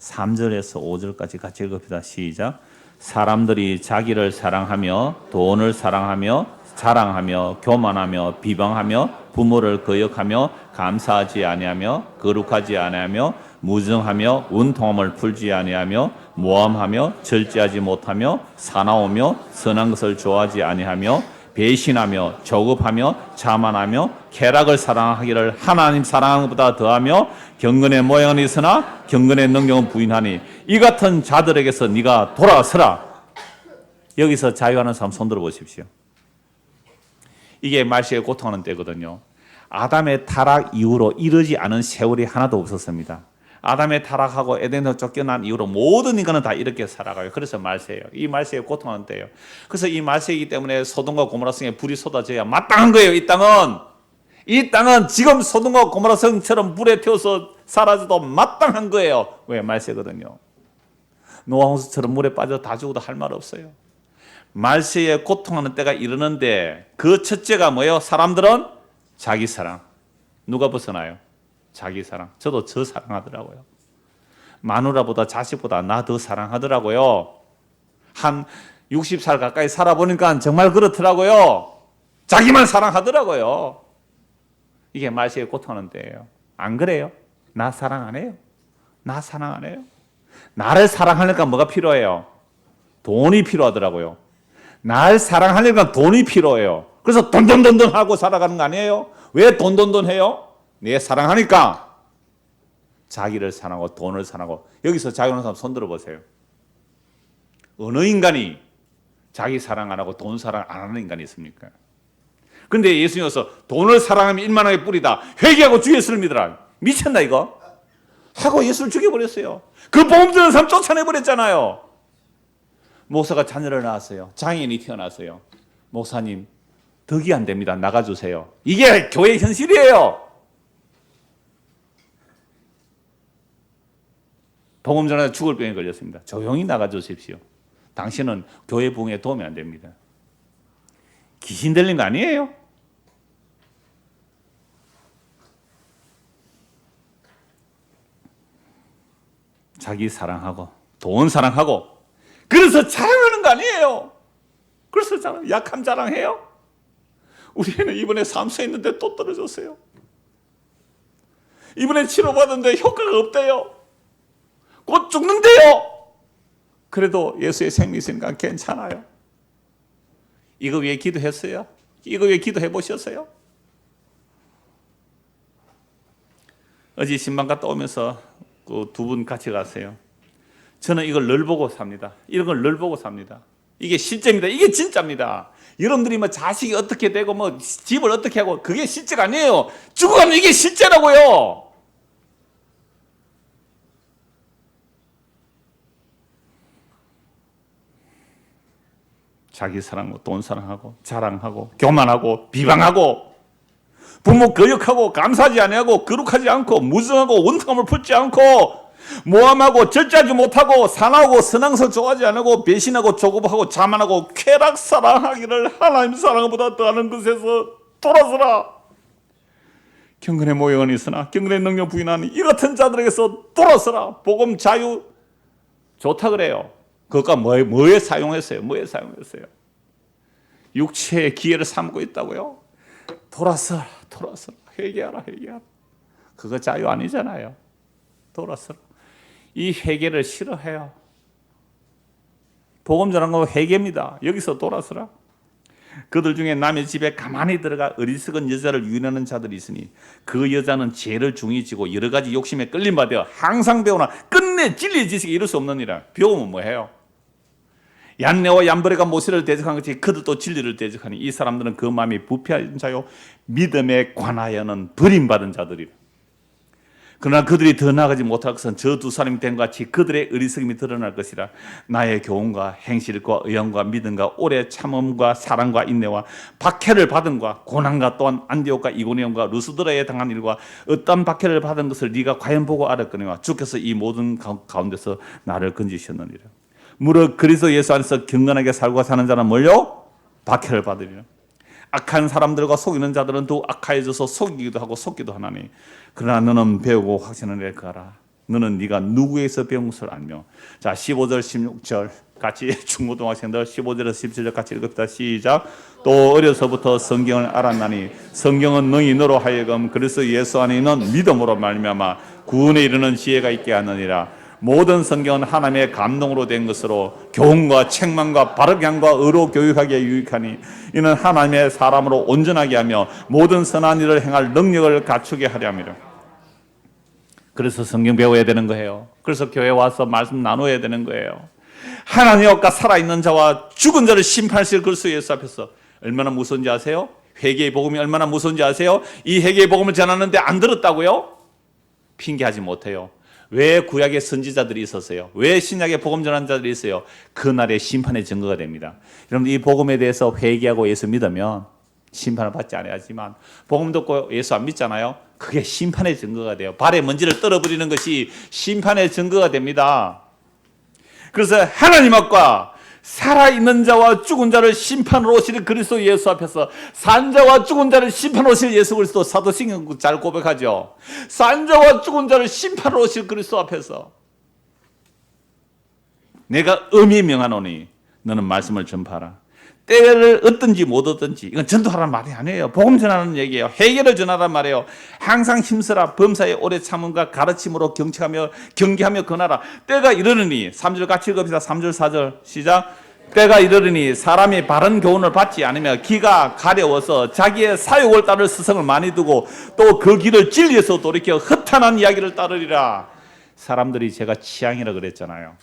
[SPEAKER 1] 3절에서 5절까지 같이 읽읍시다. 시작. 사람들이 자기를 사랑하며 돈을 사랑하며 자랑하며 교만하며 비방하며 부모를 거역하며 감사하지 아니하며 거룩하지 아니하며 무정하며 운통함을 풀지 아니하며 모함하며 절제하지 못하며 사나우며 선한 것을 좋아하지 아니하며 배신하며 조급하며 자만하며 쾌락을 사랑하기를 하나님 사랑하는 것보다 더하며 경건의 모양은 있으나 경건의 능력은 부인하니 이 같은 자들에게서 네가 돌아서라. 여기서 자유하는 사람 손 들어 보십시오. 이게 말세에 고통하는 때거든요. 아담의 타락 이후로 이르지 않은 세월이 하나도 없었습니다. 아담의 타락하고 에덴에서 쫓겨난 이후로 모든 인간은 다 이렇게 살아가요. 그래서 말세예요. 이 말세에 고통하는 때예요. 그래서 이 말세이기 때문에 소돔과 고모라 성에 불이 쏟아져야 마땅한 거예요. 이 땅은 지금 소돔과 고모라 성처럼 불에 태워서 사라져도 마땅한 거예요. 왜? 말세거든요. 노아 홍수처럼 물에 빠져 다 죽어도 할 말 없어요. 말세에 고통하는 때가 이르는데 그 첫째가 뭐예요? 사람들은 자기 사랑. 누가 벗어나요? 자기 사랑. 저도 저 사랑하더라고요. 마누라보다 자식보다 나 더 사랑하더라고요. 한 60살 가까이 살아보니까 정말 그렇더라고요. 자기만 사랑하더라고요. 이게 말세에 고통하는 때예요. 안 그래요? 나 사랑 안 해요? 나 사랑 안 해요? 나를 사랑하니까 뭐가 필요해요? 돈이 필요하더라고요. 날 사랑하려니까 돈이 필요해요. 그래서 돈돈돈돈 하고 살아가는 거 아니에요? 왜 돈돈돈 해요? 내 사랑하니까. 자기를 사랑하고 돈을 사랑하고. 여기서 자유하는 사람 손 들어보세요. 어느 인간이 자기 사랑 안 하고 돈 사랑 안 하는 인간이 있습니까? 그런데 예수님이 와서 돈을 사랑하면 일만하게 뿌리다. 회개하고 주 예수를 믿으라. 미쳤나 이거? 하고 예수를 죽여버렸어요. 그 복음 듣는 사람 쫓아내버렸잖아요. 목사가 자녀를 낳았어요. 장애인이 태어났어요. 목사님, 덕이 안 됩니다. 나가주세요. 이게 교회의 현실이에요. 복음 전하다 죽을 병에 걸렸습니다. 조용히 나가주십시오. 당신은 교회 부흥에 도움이 안 됩니다. 귀신 들린 거 아니에요? 자기 사랑하고 돈 사랑하고 그래서 자랑하는 거 아니에요. 그래서 약함 자랑해요. 우리 애는 이번에 삼수했는데 또 떨어졌어요. 이번에 치료받았는데 효과가 없대요. 곧 죽는데요. 그래도 예수의 생명이 있으니까 괜찮아요. 이거 위해 기도했어요? 이거 위해 기도해 보셨어요? 어제 신방 갔다 오면서 그 두 분 같이 갔어요. 저는 이걸 늘 보고 삽니다. 이런 걸 늘 보고 삽니다. 이게 실제입니다. 이게 진짜입니다. 여러분들이 뭐 자식이 어떻게 되고 뭐 집을 어떻게 하고 그게 실제가 아니에요. 죽어가면 이게 실제라고요. 자기 사랑하고 돈 사랑하고 자랑하고 교만하고 비방하고 부모 거역하고 감사하지 아니하고 거룩하지 않고 무정하고 원통함을 풀지 않고 모함하고 절제하지 못하고 사나우고 선한 것을 좋아하지 않고 배신하고 조급하고 자만하고 쾌락 사랑하기를 하나님 사랑보다 더하는 것에서 돌아서라. 경건의 모형은 있으나 경건의 능력 부인하니 이 같은 자들에게서 돌아서라. 복음 자유 좋다 그래요. 그것과 뭐에 사용했어요? 뭐에 사용했어요? 육체의 기회를 삼고 있다고요? 돌아서라. 회개하라. 그거 자유 아니잖아요. 돌아서라. 이 회개를 싫어해요. 복음 전한 거 회개입니다. 여기서 돌아서라. 그들 중에 남의 집에 가만히 들어가 어리석은 여자를 유인하는 자들이 있으니 그 여자는 죄를 중히 지고 여러 가지 욕심에 끌림받아 항상 배우나 끝내 진리의 지식에 이룰 수 없느니라. 배우면 뭐해요? 얀네와 얀브레가 모세를 대적한 것이 그들도 진리를 대적하니 이 사람들은 그 마음이 부패한 자요 믿음에 관하여는 버림받은 자들이라. 그러나 그들이 더 나아가지 못할 것은 저 두 사람이 된 것 같이 그들의 어리석음이 드러날 것이라. 나의 교훈과 행실과 의형과 믿음과 오래 참음과 사랑과 인내와 박해를 받음과 고난과 또한 안디옥과 이고니온과 루스드라에 당한 일과 어떤 박해를 받은 것을 네가 과연 보고 알았거니와 주께서 이 모든 가운데서 나를 건지셨느니라. 무릇 그리스도 예수 안에서 경건하게 살고 사는 자는 뭘요? 박해를 받으리라. 악한 사람들과 속이는 자들은 더욱 악하여져서 속이기도 하고 속기도 하나니 그러나 너는 배우고 확신을 가라. 너는 네가 누구에서 배운 것을 알며. 자, 15절 16절 같이 중고등학생들 15절에서 17절 같이 읽읍시다. 시작. 또 어려서부터 성경을 알았나니 성경은 너희 너로 하여금 그리스도 예수 안에 있는 믿음으로 말미암아 구원에 이르는 지혜가 있게 하느니라. 모든 성경은 하나님의 감동으로 된 것으로 교훈과 책망과 바르게 함과 의로 교육하기에 유익하니 이는 하나님의 사람으로 온전하게 하며 모든 선한 일을 행할 능력을 갖추게 하려 함이라. 그래서 성경 배워야 되는 거예요. 그래서 교회 와서 말씀 나눠야 되는 거예요. 하나님 앞과 살아있는 자와 죽은 자를 심판하실 그리스도 예수 앞에서 얼마나 무서운지 아세요? 회개의 복음이 얼마나 무서운지 아세요? 이 회개의 복음을 전하는데 안 들었다고요? 핑계하지 못해요. 왜 구약의 선지자들이 있었어요? 왜 신약의 복음 전하는 자들이 있어요? 그날의 심판의 증거가 됩니다. 여러분, 이 복음에 대해서 회개하고 예수 믿으면 심판을 받지 않아야지만 복음 듣고 예수 안 믿잖아요? 그게 심판의 증거가 돼요. 발에 먼지를 떨어버리는 것이 심판의 증거가 됩니다. 그래서 하나님 앞과 살아있는 자와 죽은 자를 심판으로 오실 그리스도 예수 앞에서 산 자와 죽은 자를 심판으로 오실 예수 그리스도. 사도신경 잘 고백하죠. 산 자와 죽은 자를 심판으로 오실 그리스도 앞에서 내가 엄히 명하노니 너는 말씀을 전파하라. 때를 얻든지 못 얻든지. 이건 전도하라는 말이 아니에요. 복음 전하는 얘기예요. 회개를 전하라는 말이에요. 항상 힘쓰라. 범사에 오래 참음과 가르침으로 경계하며 권하라. 때가 이르느니 3절 같이 읽읍시다. 3절 4절 시작. 때가 이르르니 사람이 바른 교훈을 받지 않으며 기가 가려워서 자기의 사욕을 따를 스성을 많이 두고 또 그 길을 진리에서 돌이켜 허탄한 이야기를 따르리라. 사람들이 제가 취향이라 그랬잖아요.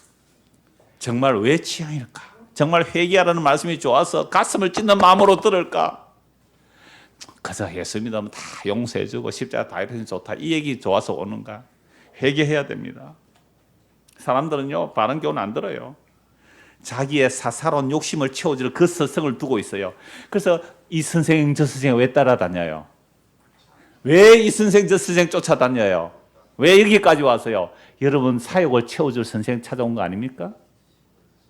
[SPEAKER 1] 정말 왜 취향일까? 정말 회개하라는 말씀이 좋아서 가슴을 찢는 마음으로 들을까? 그저 예수 믿으면 다 용서해주고 십자가 다 이러니 좋다. 이 얘기 좋아서 오는가? 회개해야 됩니다. 사람들은요, 바른 교훈 안 들어요. 자기의 사사로운 욕심을 채워줄 그 스승을 두고 있어요. 그래서 이 선생 저 선생 왜 따라다녀요? 왜 이 선생 저 선생 쫓아다녀요? 왜 여기까지 와서요? 여러분 사욕을 채워줄 선생 찾아온 거 아닙니까?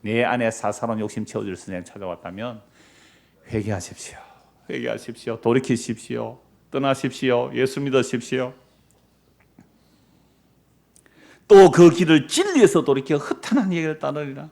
[SPEAKER 1] 내 안에 사사로운 욕심 채워줄 선생 찾아왔다면 회개하십시오. 회개하십시오. 돌이키십시오. 떠나십시오. 예수 믿으십시오. 또 그 길을 진리에서 돌이켜 허탄한 얘기를 따르리라.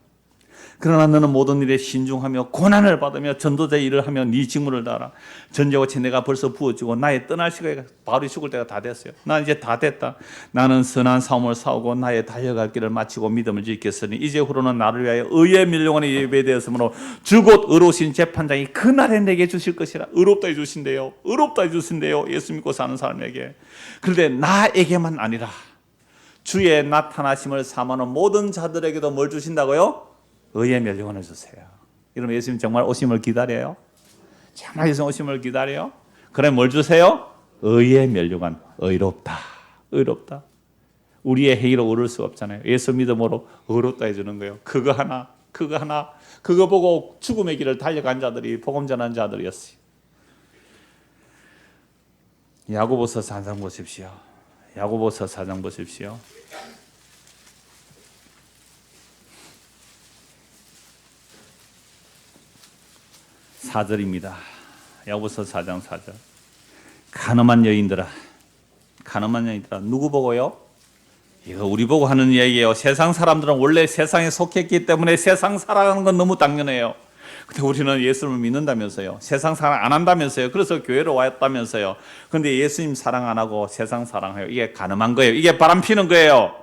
[SPEAKER 1] 그러나 너는 모든 일에 신중하며 고난을 받으며 전도자의 일을 하며 네 직무를 다하라. 전제와치 내가 벌써 부어지고 나의 떠날 시간이 바울이 죽을 때가 다 됐어요. 나 이제 다 됐다. 나는 선한 싸움을 싸우고 나의 달려갈 길을 마치고 믿음을 지켰으니 이제 후로는 나를 위하여 의의 멸류관이 예배되었으므로 주곧 의로우신 재판장이 그날에 내게 주실 것이라. 의롭다 해주신대요. 의롭다 해주신대요. 예수 믿고 사는 사람에게. 그런데 나에게만 아니라 주의 나타나심을 사모하는 모든 자들에게도 뭘 주신다고요? 의의 멸류관을 주세요. 여러분, 예수님 정말 오심을 기다려요? 정말 예수님 오심을 기다려요? 그래 뭘 주세요? 의의 멸류관. 의롭다. 의롭다. 우리의 행위로 얻을 수 없잖아요. 예수 믿음으로 의롭다 해주는 거예요. 그거 하나. 그거 보고 죽음의 길을 달려간 자들이 복음 전한 자들이었어요. 야고보서 4장 보십시오. 야고보서 4장 보십시오. 4절입니다. 야고보서 4장 4절. 가늠한 여인들아, 가늠한 여인들아. 누구 보고요? 이거 우리 보고 하는 이야기예요. 세상 사람들은 원래 세상에 속했기 때문에 세상 살아가는 건 너무 당연해요. 근데 우리는 예수님을 믿는다면서요. 세상 사랑 안 한다면서요. 그래서 교회로 왔다면서요. 근데 예수님 사랑 안 하고 세상 사랑해요. 이게 가늠한 거예요. 이게 바람피는 거예요.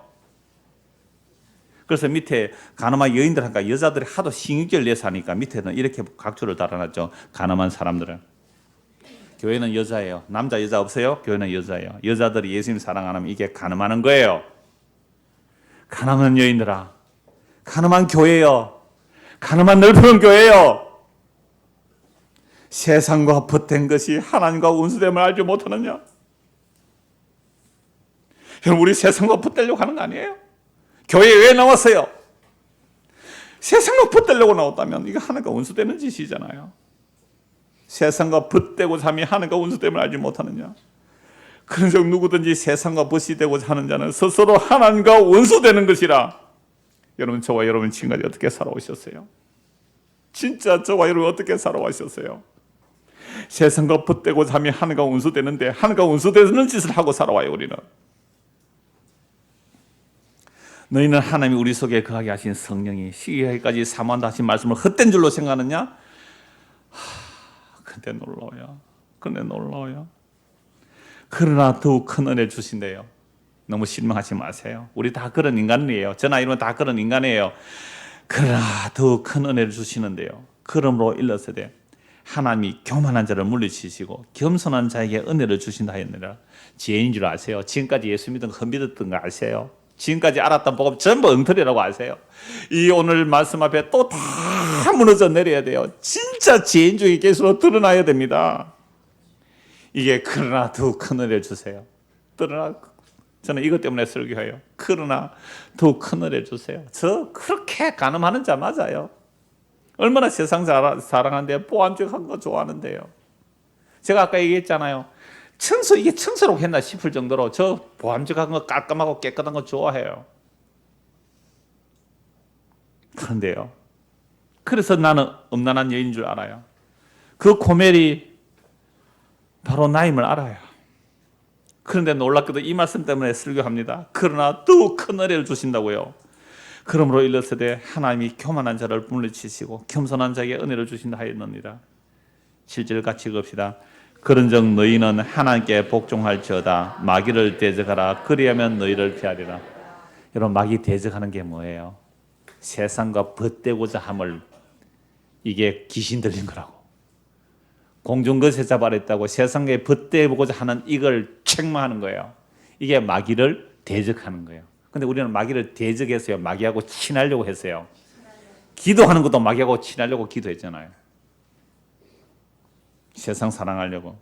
[SPEAKER 1] 그래서 밑에 가늠한 여인들하니까 여자들이 하도 신경질 내서 하니까 밑에는 이렇게 각주를 달아놨죠. 가늠한 사람들은. 교회는 여자예요. 남자 여자 없어요? 교회는 여자예요. 여자들이 예수님 사랑 안 하면 이게 가늠하는 거예요. 가늠한 여인들아, 가늠한 교회요, 가늠한 넓은 교회요. 세상과 벗된 것이 하나님과 원수됨을 알지 못하느냐? 여러분, 우리 세상과 벗되려고 하는 거 아니에요? 교회에 왜 나왔어요? 세상과 벗되려고 나왔다면 이거 하나님과 원수되는 짓이잖아요. 세상과 벗되고 잠이 하나님과 원수됨을 알지 못하느냐? 그런즉 누구든지 세상과 벗이 되고자 하는 자는 스스로 하나님과 원수되는 것이라. 여러분, 저와 여러분 지금까지 어떻게 살아오셨어요? 진짜 저와 여러분 어떻게 살아오셨어요? 세상과 벗되고 잠이 하나님과 원수되는데 하나님과 원수되는 짓을 하고 살아와요. 우리는. 너희는 하나님이 우리 속에 거하게 하신 성령이 시기하기까지 사모한다 하신 말씀을 헛된 줄로 생각하느냐? 근데 놀라워요. 근데 놀라워요. 그러나 더욱 큰 은혜 주신대요. 너무 실망하지 마세요. 우리 다 그런 인간이에요. 저나 이런 다 그런 인간이에요. 그러나 더욱 큰 은혜를 주시는데요. 그러므로 일러서되 하나님이 교만한 자를 물리치시고 겸손한 자에게 은혜를 주신다 했느라. 지혜인 줄 아세요? 지금까지 예수 믿은 거 흠믿었던 거 아세요? 지금까지 알았던 복음 전부 엉터리라고 아세요? 이 오늘 말씀 앞에 또 다 무너져 내려야 돼요. 진짜 지혜인 중에 계속 드러나야 됩니다. 이게 그러나 더욱 큰 은혜를 주세요. 그러나 저는 이것 때문에 설교해요. 그러나 더욱 큰 은혜를 주세요. 저 그렇게 가늠하는 자 맞아요. 얼마나 세상 사랑하는데 보암직한 거 좋아하는데요. 제가 아까 얘기했잖아요. 이게 청소라고 했나 싶을 정도로 저 보암직한 거 깔끔하고 깨끗한 거 좋아해요. 그런데요. 그래서 나는 음란한 여인인 줄 알아요. 그 고멜이 바로 나임을 알아요. 그런데 놀랍게도 이 말씀 때문에 설교합니다. 그러나 또 큰 은혜를 주신다고요. 그러므로 일러서되 하나님이 교만한 자를 물리치시고 겸손한 자에게 은혜를 주신다 하였느니라. 7절 같이 읽읍시다. 그런즉 너희는 하나님께 복종할지어다. 마귀를 대적하라. 그리하면 너희를 피하리라. 여러분, 마귀 대적하는 게 뭐예요? 세상과 벗되고자 함을, 이게 귀신 들린 거라고. 공중것에 잡아냈다고 세상에 벗대보고자 하는 이걸 책망하는 거예요. 이게 마귀를 대적하는 거예요. 근데 우리는 마귀를 대적해서요, 마귀하고 친하려고 했어요. 기도하는 것도 마귀하고 친하려고 기도했잖아요. 세상 사랑하려고.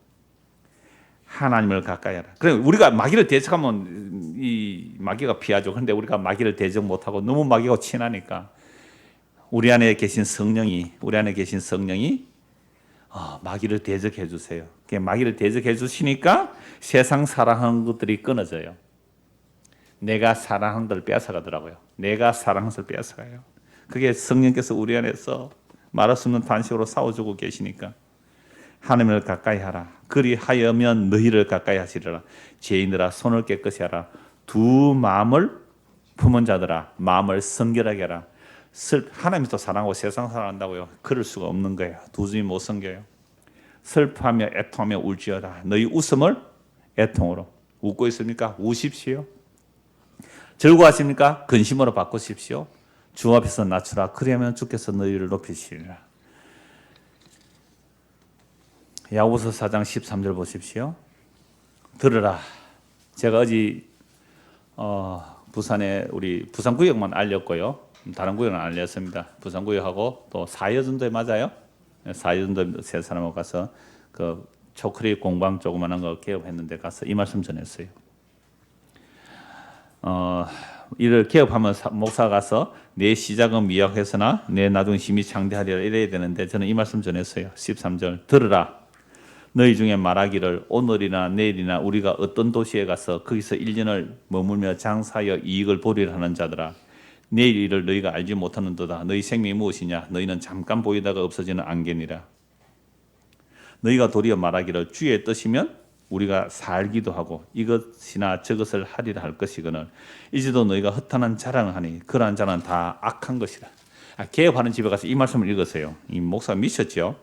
[SPEAKER 1] 하나님을 가까이 하라. 그래, 우리가 마귀를 대적하면 이 마귀가 피하죠. 그런데 우리가 마귀를 대적 못하고 너무 마귀하고 친하니까 우리 안에 계신 성령이 마귀를 대적해 주세요. 마귀를 대적해 주시니까 세상 사랑하는 것들이 끊어져요. 내가 사랑하는 것을 빼앗아가더라고요. 내가 사랑하는 것을 빼앗아가요. 그게 성령께서 우리 안에서 말할 수 없는 단식으로 싸워주고 계시니까 하나님을 가까이 하라. 그리하여면 너희를 가까이 하시리라. 죄인들아 손을 깨끗이 하라. 두 마음을 품은 자들아 마음을 성결하게 하라. 하나님이 또 사랑하고 세상 사랑한다고요? 그럴 수가 없는 거예요. 도저히 못 섬겨요. 슬퍼하며 애통하며 울지어다. 너희 웃음을 애통으로. 웃고 있습니까? 우십시오. 즐거워하십니까? 근심으로 바꾸십시오. 주 앞에서 낮추라. 그리하면 주께서 너희를 높이시리라. 야고보서 4장 13절 보십시오. 들으라. 제가 어제 부산에 우리 부산구역만 알렸고요. 다른 구역은 안 알렸습니다. 부산구역하고 또 사여전도에 맞아요. 사여전도 세 사람하고 가서 그 초콜릿 공방 조그만한 거 개업했는데 가서 이 말씀 전했어요. 이를 개업하면 목사가 가서 내 시작은 미약해서나 내 나중에 힘이 장대하리라 이래야 되는데 저는 이 말씀 전했어요. 13절 들으라. 너희 중에 말하기를 오늘이나 내일이나 우리가 어떤 도시에 가서 거기서 1년을 머물며 장사하여 이익을 보리라 하는 자들아. 내일 일을 너희가 알지 못하는도다. 너희 생명이 무엇이냐? 너희는 잠깐 보이다가 없어지는 안개니라. 너희가 도리어 말하기를 주의 뜻이면 우리가 살기도 하고 이것이나 저것을 하리라 할 것이거늘 이제도 너희가 허탄한 자랑을 하니 그러한 자는 다 악한 것이라. 개업하는 집에 가서 이 말씀을 읽었어요. 이 목사가 미쳤죠.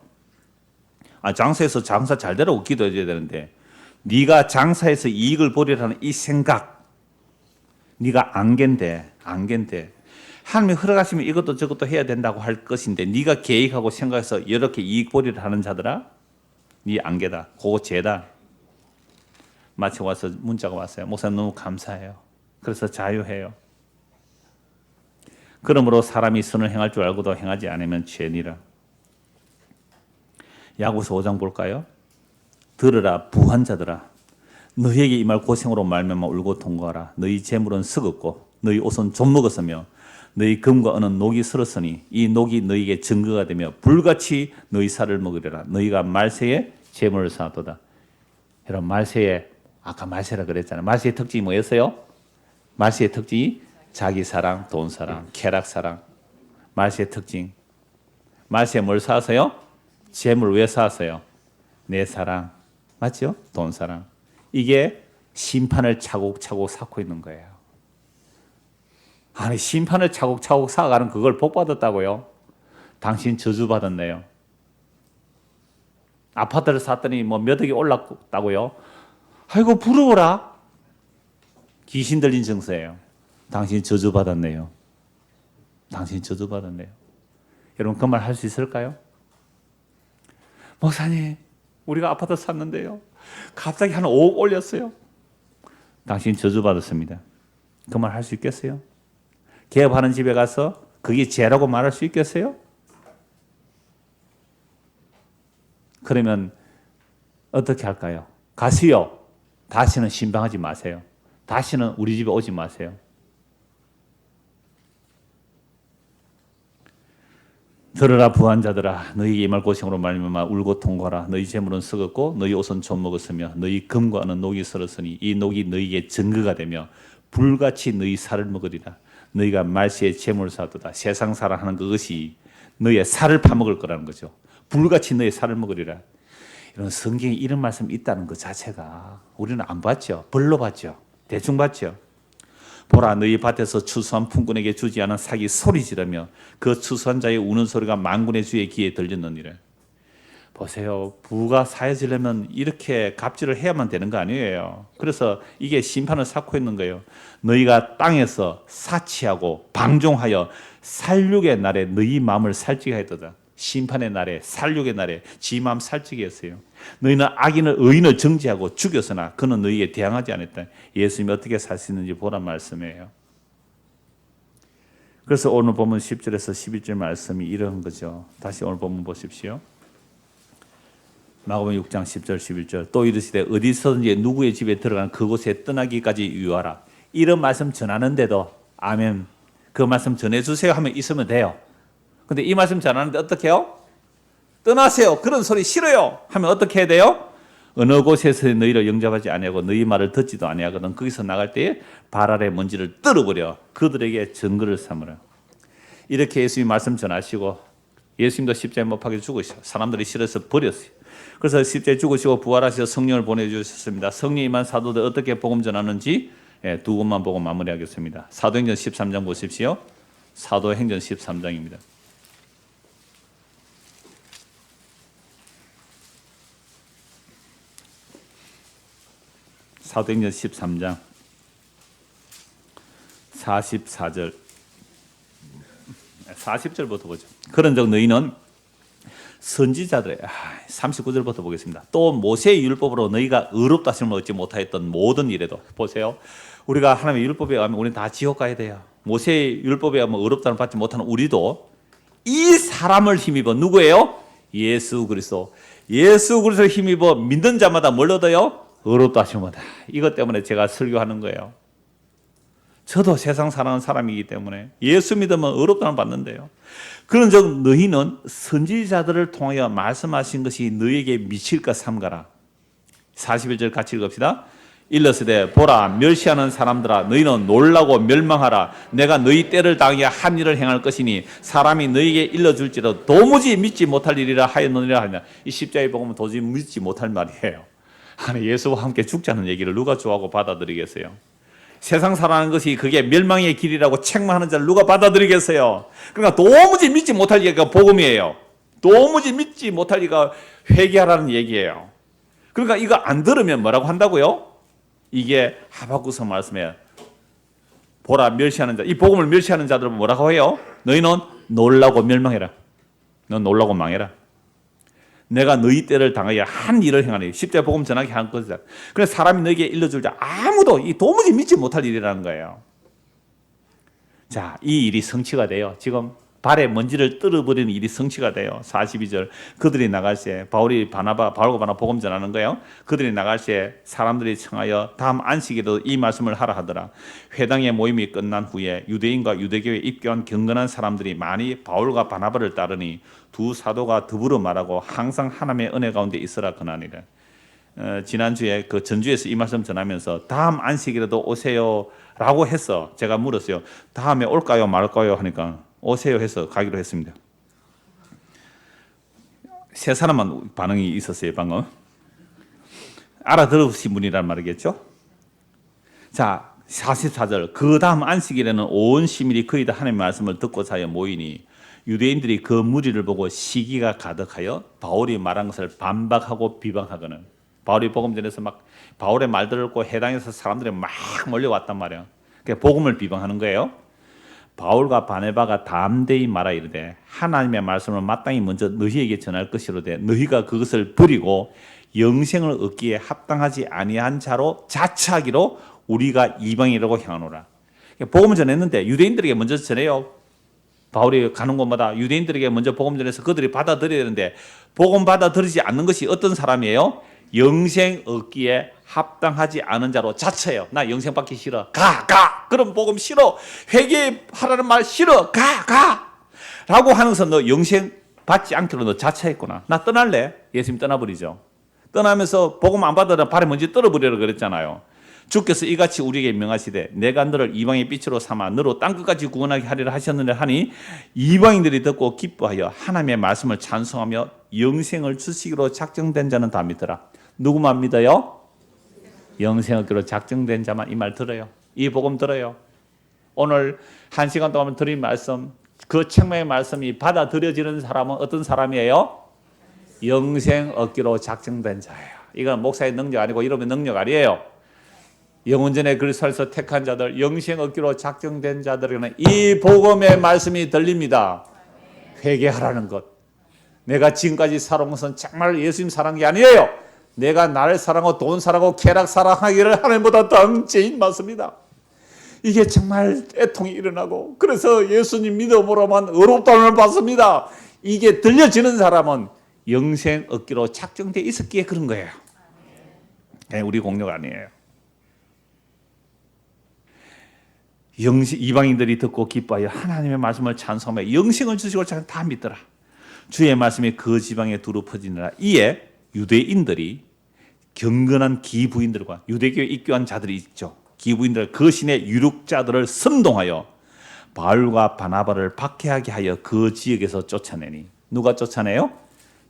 [SPEAKER 1] 장사해서 장사 잘 되라고 기도해줘야 되는데 네가 장사해서 이익을 보리라는 이 생각, 네가 안개인데 하나님이 허락하시면 이것도 저것도 해야 된다고 할 것인데 네가 계획하고 생각해서 이렇게 이익 보리를 하는 자들아, 네 안개다. 그거 죄다. 마치 와서 문자가 왔어요. 목사님 너무 감사해요. 그래서 자유해요. 그러므로 사람이 선을 행할 줄 알고도 행하지 않으면 죄니라. 야고보서 5장 볼까요? 들으라 부한 자들아, 너희에게 이 말 고생으로 말미암아 울고 통곡하라. 너희 재물은 썩었고 너희 옷은 좀 먹었으며 너희 금과 은은 녹이 슬었으니 이 녹이 너희에게 증거가 되며 불같이 너희 살을 먹으리라. 너희가 말세에 재물을 쌓았도다. 여러분, 말세에 아까 말세라 그랬잖아요. 말세의 특징이 뭐였어요? 말세의 특징이 자기 사랑, 돈 사랑, 쾌락 사랑. 말세의 특징. 말세에 뭘 쌓았어요? 재물 왜 쌓았어요? 내 사랑. 맞죠? 돈 사랑. 이게 심판을 차곡차곡 쌓고 있는 거예요. 아니, 심판을 차곡차곡 쌓아가는 그걸 복 받았다고요? 당신 저주받았네요. 아파트를 샀더니 뭐 몇 억이 올랐다고요? 아이고 부러워라. 귀신 들린 증세예요. 당신 저주받았네요. 당신 저주받았네요. 여러분, 그 말 할 수 있을까요? 목사님, 우리가 아파트 샀는데요, 갑자기 한 5억 올렸어요. 당신 저주받았습니다. 그 말 할 수 있겠어요? 개업하는 집에 가서 그게 죄라고 말할 수 있겠어요? 그러면 어떻게 할까요? 가시오. 다시는 신방하지 마세요. 다시는 우리 집에 오지 마세요. 들으라 부한 자들아, 너희에게 이 말 고생으로 말미암아 울고 통곡하라. 너희 재물은 썩었고 너희 옷은 좀 먹었으며 너희 금과 은은 녹이 슬었으니 이 녹이 너희에게 증거가 되며 불같이 너희 살을 먹으리라. 너희가 말세에 재물을 쌓았도다. 세상 사랑하는 그것이 너희의 살을 파먹을 거라는 거죠. 불같이 너희 살을 먹으리라. 이런 성경에 이런 말씀이 있다는 것 자체가 우리는 안 봤죠. 벌로 봤죠. 대충 봤죠. 보라, 너희 밭에서 추수한 품꾼에게 주지 않은 삭이 소리 지르며 그 추수한 자의 우는 소리가 만군의 주의 귀에 들렸느니라. 보세요. 부가 사해지려면 이렇게 갑질을 해야만 되는 거 아니에요. 그래서 이게 심판을 쌓고 있는 거예요. 너희가 땅에서 사치하고 방종하여 살육의 날에 너희 마음을 살찌게 했도다. 심판의 날에, 살육의 날에 지 마음 살찌게 했어요. 너희는 악인을 의인을 정죄하고 죽였으나 그는 너희에게 대항하지 않았다. 예수님이 어떻게 살 수 있는지 보란 말씀이에요. 그래서 오늘 보면 10절에서 11절 말씀이 이런 거죠. 다시 오늘 본문 보십시오. 마가복음 6장 10절 11절. 또 이르시되 어디서든지 누구의 집에 들어가는 그곳에 떠나기까지 유하라. 이런 말씀 전하는데도 아멘, 그 말씀 전해주세요 하면 있으면 돼요. 근데 이 말씀 전하는데 어떻게 해요? 떠나세요. 그런 소리 싫어요. 하면 어떻게 해야 돼요? 어느 곳에서 너희를 영접하지 아니하고 너희 말을 듣지도 아니하거든 거기서 나갈 때에 발 아래 먼지를 떨어버려 그들에게 증거를 삼으라. 이렇게 예수님이 말씀 전하시고 예수님도 십자가에 못 박혀 죽으시고 사람들이 싫어서 버렸어요. 그래서 십자가에 죽으시고 부활하셔서 성령을 보내주셨습니다. 성령 임한 사도들 어떻게 복음 전하는지 두 것만 보고 마무리하겠습니다. 사도행전 13장 보십시오. 사도행전 13장입니다. 사도행전 13장 44절 40절부터 보죠. 그런즉 너희는 선지자들의 39절부터 보겠습니다. 또 모세의 율법으로 너희가 의롭다 하심을 얻지 못하였던 모든 일에도 보세요. 우리가 하나님의 율법에 의하면 우리는 다 지옥 가야 돼요. 모세의 율법에 의하면 의롭다는 받지 못하는 우리도 이 사람을 힘입어 누구예요? 예수 그리스도. 예수 그리스도를 힘입어 믿는 자마다 뭘 얻어요? 의롭다 하심이다. 이것 때문에 제가 설교하는 거예요. 저도 세상 사랑하는 사람이기 때문에 예수 믿으면 의롭다는 받는데요. 그런즉 너희는 선지자들을 통하여 말씀하신 것이 너희에게 미칠까 삼가라. 41절 같이 읽읍시다. 일러스되 보라 멸시하는 사람들아 너희는 놀라고 멸망하라. 내가 너희 때를 당해 한 일을 행할 것이니 사람이 너희에게 일러줄지라도 도무지 믿지 못할 일이라 하였느니라 하냐. 이 십자가의 복음은 도저히 믿지 못할 말이에요. 아니 예수와 함께 죽자는 얘기를 누가 좋아하고 받아들이겠어요? 세상 살아가는 것이 그게 멸망의 길이라고 책망하는 자를 누가 받아들이겠어요? 그러니까 도무지 믿지 못할 얘기가 복음이에요. 도무지 믿지 못할 얘기가 회개하라는 얘기예요. 그러니까 이거 안 들으면 뭐라고 한다고요? 이게 하박국서 말씀에 보라 멸시하는 자, 이 복음을 멸시하는 자들은 뭐라고 해요? 너희는 놀라고 멸망해라. 넌 놀라고 망해라. 내가 너희 때를 당하여 한 일을 행하니 10대 복음 전하게 한 것이다. 그래서 사람이 너에게 일러줄 자 아무도 이 도무지 믿지 못할 일이라는 거예요. 자, 이 일이 성취가 돼요. 지금 발에 먼지를 떨어버리는 일이 성취가 돼요. 42절 그들이 나갈 때 바울과 바나바 복음 전하는 거예요. 그들이 나갈 때 사람들이 청하여 다음 안식일에도 이 말씀을 하라 하더라. 회당의 모임이 끝난 후에 유대인과 유대교에 입교한 경건한 사람들이 많이 바울과 바나바를 따르니 두 사도가 더불어 말하고 항상 하나님의 은혜 가운데 있으라 그나니라. 지난주에 그 전주에서 이 말씀 전하면서 다음 안식일에도 오세요 라고 해서 제가 물었어요. 다음에 올까요 말까요 하니까 오세요 해서 가기로 했습니다. 세 사람만 반응이 있었어요 방금. 알아들으신 분이란 말이겠죠. 자 44절 그 다음 안식일에는 온 시민이 거의 다 하나님의 말씀을 듣고자 하여 모이니 유대인들이 그 무리를 보고 시기가 가득하여 바울이 말한 것을 반박하고 비방하거늘. 바울이 복음 전해서 막 바울의 말들을 듣고 해당에서 사람들이 막 몰려왔단 말이에요. 그러니까 복음을 비방하는 거예요. 바울과 바네바가 담대히 말하 이르되 하나님의 말씀을 마땅히 먼저 너희에게 전할 것이로되 너희가 그것을 버리고 영생을 얻기에 합당하지 아니한 자로 자처하기로 우리가 이방이라고 향하노라. 복음을 전했는데 유대인들에게 먼저 전해요. 바울이 가는 곳마다 유대인들에게 먼저 복음 전해서 그들이 받아들여야 되는데 복음 받아들이지 않는 것이 어떤 사람이에요? 영생 얻기에 합당하지 않은 자로 자처해요. 나 영생 받기 싫어. 가. 그럼 복음 싫어. 회개하라는 말 싫어. 가. 라고 하면서 너 영생 받지 않기로 너 자처했구나. 나 떠날래. 예수님 떠나버리죠. 떠나면서 복음 안 받으라 발에 먼지 떨어버리라 그랬잖아요. 주께서 이같이 우리에게 명하시되 내가 너를 이방의 빛으로 삼아 너로 땅끝까지 구원하게 하리라 하셨느냐 하니 이방인들이 듣고 기뻐하여 하나님의 말씀을 찬송하며 영생을 주시기로 작정된 자는 다 믿더라. 누구만 믿어요? 영생 얻기로 작정된 자만 이 말 들어요. 이 복음 들어요. 오늘 1시간 동안 드린 말씀, 그 책망의 말씀이 받아들여지는 사람은 어떤 사람이에요? 영생 얻기로 작정된 자예요. 이건 목사의 능력 아니고 여러분의 능력 아니에요. 영혼전에 그리스도에서 택한 자들, 영생 얻기로 작정된 자들에게는 이 복음의 말씀이 들립니다. 회개하라는 것. 내가 지금까지 살아온 것은 정말 예수님 사랑한 게 아니에요. 내가 나를 사랑하고 돈 사랑하고 쾌락 사랑하기를 하나님보다 더 죄인 많습니다. 이게 정말 애통이 일어나고 그래서 예수님 믿어보라만 의롭다함을 받습니다. 이게 들려지는 사람은 영생 얻기로 작정되어 있었기에 그런 거예요. 우리 공력 아니에요. 이방인들이 듣고 기뻐하여 하나님의 말씀을 찬송하며 영생을 주시고 다 믿더라. 주의 말씀이 그 지방에 두루 퍼지느라. 이에 유대인들이 경건한 기부인들과 유대교에 입교한 자들이 있죠. 기부인들 그 신의 유력자들을 선동하여 바울과 바나바를 박해하게 하여 그 지역에서 쫓아내니. 누가 쫓아내요?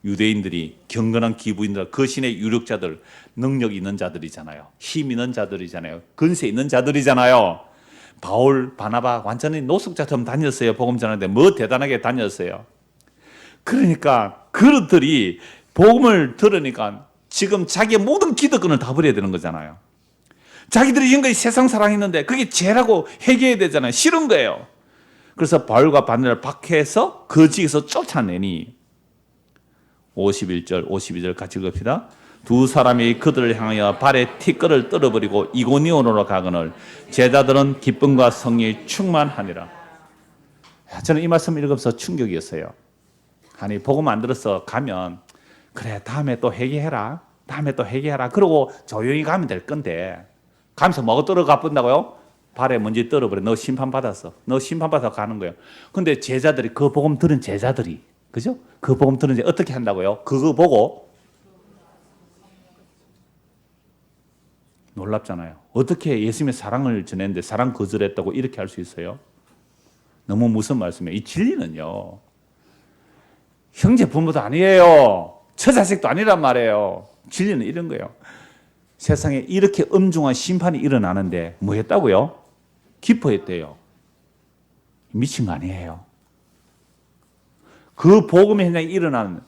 [SPEAKER 1] 유대인들이 경건한 기부인들, 그 신의 유력자들, 능력 있는 자들이잖아요. 힘 있는 자들이잖아요. 근세 있는 자들이잖아요. 바울, 바나바 완전히 노숙자처럼 다녔어요. 복음 전하는데 뭐 대단하게 다녔어요. 그러니까 그들이 복음을 들으니까 지금 자기의 모든 기득권을 다 버려야 되는 거잖아요. 자기들이 지금까지 세상 사랑했는데 그게 죄라고 회개해야 되잖아요. 싫은 거예요. 그래서 바울과 바나바를 박해해서 그 지역에서 쫓아내니 51절, 52절 같이 읽읍시다. 두 사람이 그들을 향하여 발에 티끌을 떨어버리고 이고니온으로 가거늘 제자들은 기쁨과 성령이 충만하니라. 저는 이 말씀 읽으면서 충격이었어요. 아니 복음 안 들어서 가면 그래 다음에 또 회개해라. 다음에 또 회개해라. 그러고 조용히 가면 될 건데 가면서 뭐가 떨어가 본다고요? 발에 먼지 떨어버려. 너 심판받았어. 너 심판받아서 가는 거예요. 근데 제자들이 그 복음 들은 제자들이 그죠? 그 복음 들은 제 어떻게 한다고요? 그거 보고 놀랍잖아요. 어떻게 예수님의 사랑을 전했는데 사랑 거절했다고 이렇게 할 수 있어요? 너무 무슨 말씀이에요? 이 진리는요. 형제 부모도 아니에요. 처자식도 아니란 말이에요. 진리는 이런 거예요. 세상에 이렇게 엄중한 심판이 일어나는데 뭐 했다고요? 기뻐했대요. 미친 거 아니에요. 그 복음의 현상이 일어나는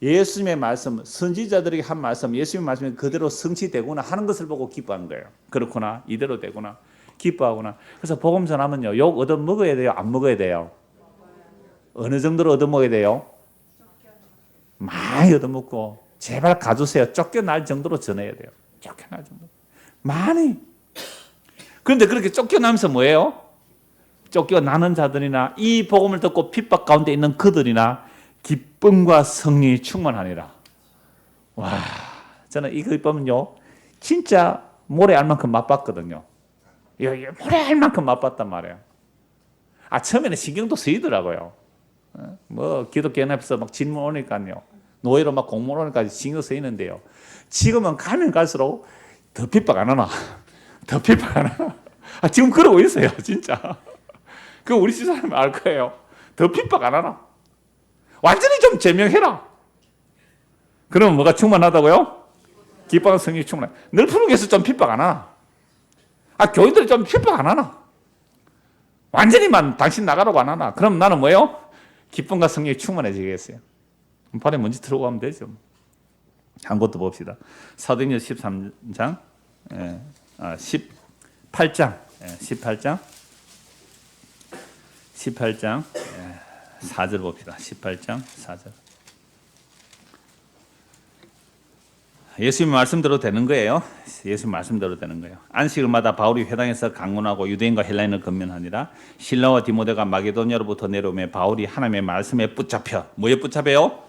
[SPEAKER 1] 예수님의 말씀, 선지자들에게 한 말씀, 예수님의 말씀이 그대로 성취되구나 하는 것을 보고 기뻐하는 거예요. 그렇구나, 이대로 되구나, 기뻐하구나. 그래서 복음 전하면요, 욕 얻어먹어야 돼요, 안 먹어야 돼요? 어느 정도로 얻어먹어야 돼요? 많이 얻어먹고 제발 가주세요. 쫓겨날 정도로 전해야 돼요. 쫓겨날 정도. 많이. 그런데 그렇게 쫓겨나면서 뭐예요? 쫓겨나는 자들이나 이 복음을 듣고 핍박 가운데 있는 그들이나 기쁨과 성령이 충만하니라. 와, 저는 이거 보면요, 진짜 모래 알만큼 맛봤거든요. 모래 알만큼 맛봤단 말이에요. 처음에는 신경도 쓰이더라고요. 뭐 기독교 연합에서 막 질문 오니까요, 노예로 막 공무원 오니까 신경 쓰이는데요. 지금은 가면 갈수록 더 핍박 안 하나? 더 핍박 안 하나? 지금 그러고 있어요, 진짜. 그 우리 집사람이 알 거예요. 더 핍박 안 하나? 완전히 좀 제명해라. 그러면 뭐가 충만하다고요? 기뻐하는 성령이 충만해. 늘 푸르게서 좀 핍박 안 하나? 교인들이 좀 핍박 안 하나? 완전히만 당신 나가라고 안 하나? 그럼 나는 뭐예요? 기쁨과 성령이 충만해지겠어요. 발에 먼지 들어가면 되죠. 한 것도 봅시다. 사도행전 13장, 18장, 18장 4절 봅시다. 18장 4절. 예수님 말씀대로 되는 거예요. 예수님 말씀대로 되는 거예요. 안식일마다 바울이 회당에서 강론하고 유대인과 헬라인을 건면하니라. 실라와 디모데가 마게도냐로부터 내려오매 바울이 하나님의 말씀에 붙잡혀. 뭐에 붙잡혀요?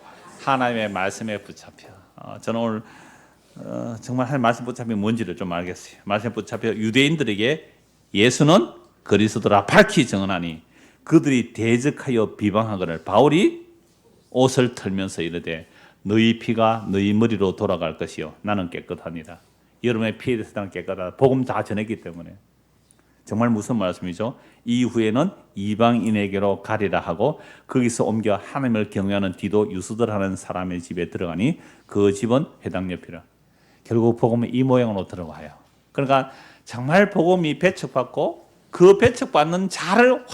[SPEAKER 1] 하나님의 말씀에 붙잡혀. 저는 오늘 정말 하나님의 말씀 붙잡혀 뭔지를 좀 알겠어요. 말씀에 붙잡혀 유대인들에게 예수는 그리스도라 밝히 증언하니 그들이 대적하여 비방하거늘 바울이 옷을 털면서 이르되 너희 피가 너희 머리로 돌아갈 것이요 나는 깨끗하니라. 여러분의 피에 대해서 나는 깨끗하다. 복음 다 전했기 때문에. 정말 무슨 말씀이죠? 이후에는 이방인에게로 가리라 하고 거기서 옮겨 하나님을 경외하는 디도 유수들 하는 사람의 집에 들어가니 그 집은 회당 옆이라. 결국 복음은 이 모양으로 들어와요. 그러니까 정말 복음이 배척받고 그 배척받는 자를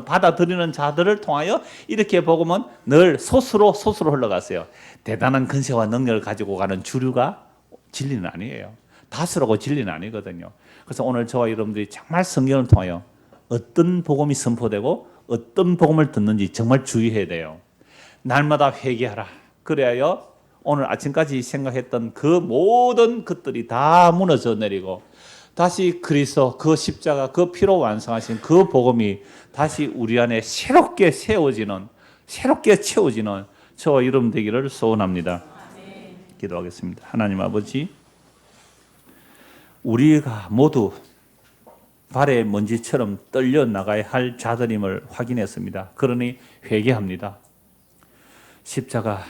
[SPEAKER 1] 받아들이는 자들을 통하여 이렇게 복음은 늘 소수로 흘러갔어요. 대단한 근세와 능력을 가지고 가는 주류가 진리는 아니에요. 다수라고 진리는 아니거든요. 그래서 오늘 저와 여러분들이 정말 성경을 통하여 어떤 복음이 선포되고 어떤 복음을 듣는지 정말 주의해야 돼요. 날마다 회개하라. 그래야 오늘 아침까지 생각했던 그 모든 것들이 다 무너져 내리고 다시 그리스도 그 십자가 그 피로 완성하신 그 복음이 다시 우리 안에 새롭게 세워지는 새롭게 채워지는 저와 여러분 되기를 소원합니다. 기도하겠습니다. 하나님 아버지, 우리가 모두 발에 먼지처럼 떨려 나가야 할 자들임을 확인했습니다. 그러니 회개합니다. 십자가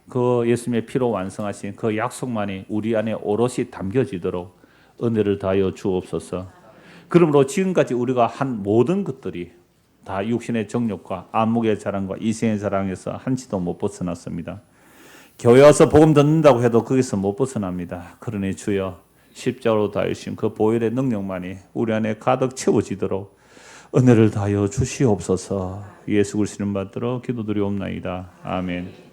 [SPEAKER 1] 그 예수님의 피로 완성하신 그 약속만이 우리 안에 오롯이 담겨지도록 은혜를 다하여 주옵소서. 그러므로 지금까지 우리가 한 모든 것들이 다 육신의 정욕과 안목의 자랑과 이생의 자랑에서 한치도 못 벗어났습니다. 교회 와서 복음 듣는다고 해도 거기서 못 벗어납니다. 그러니 주여 십자가로 다하신 그 보혈의 능력만이 우리 안에 가득 채워지도록 은혜를 다하여 주시옵소서. 예수 그리스도를 받들어 기도드리옵나이다. 아멘.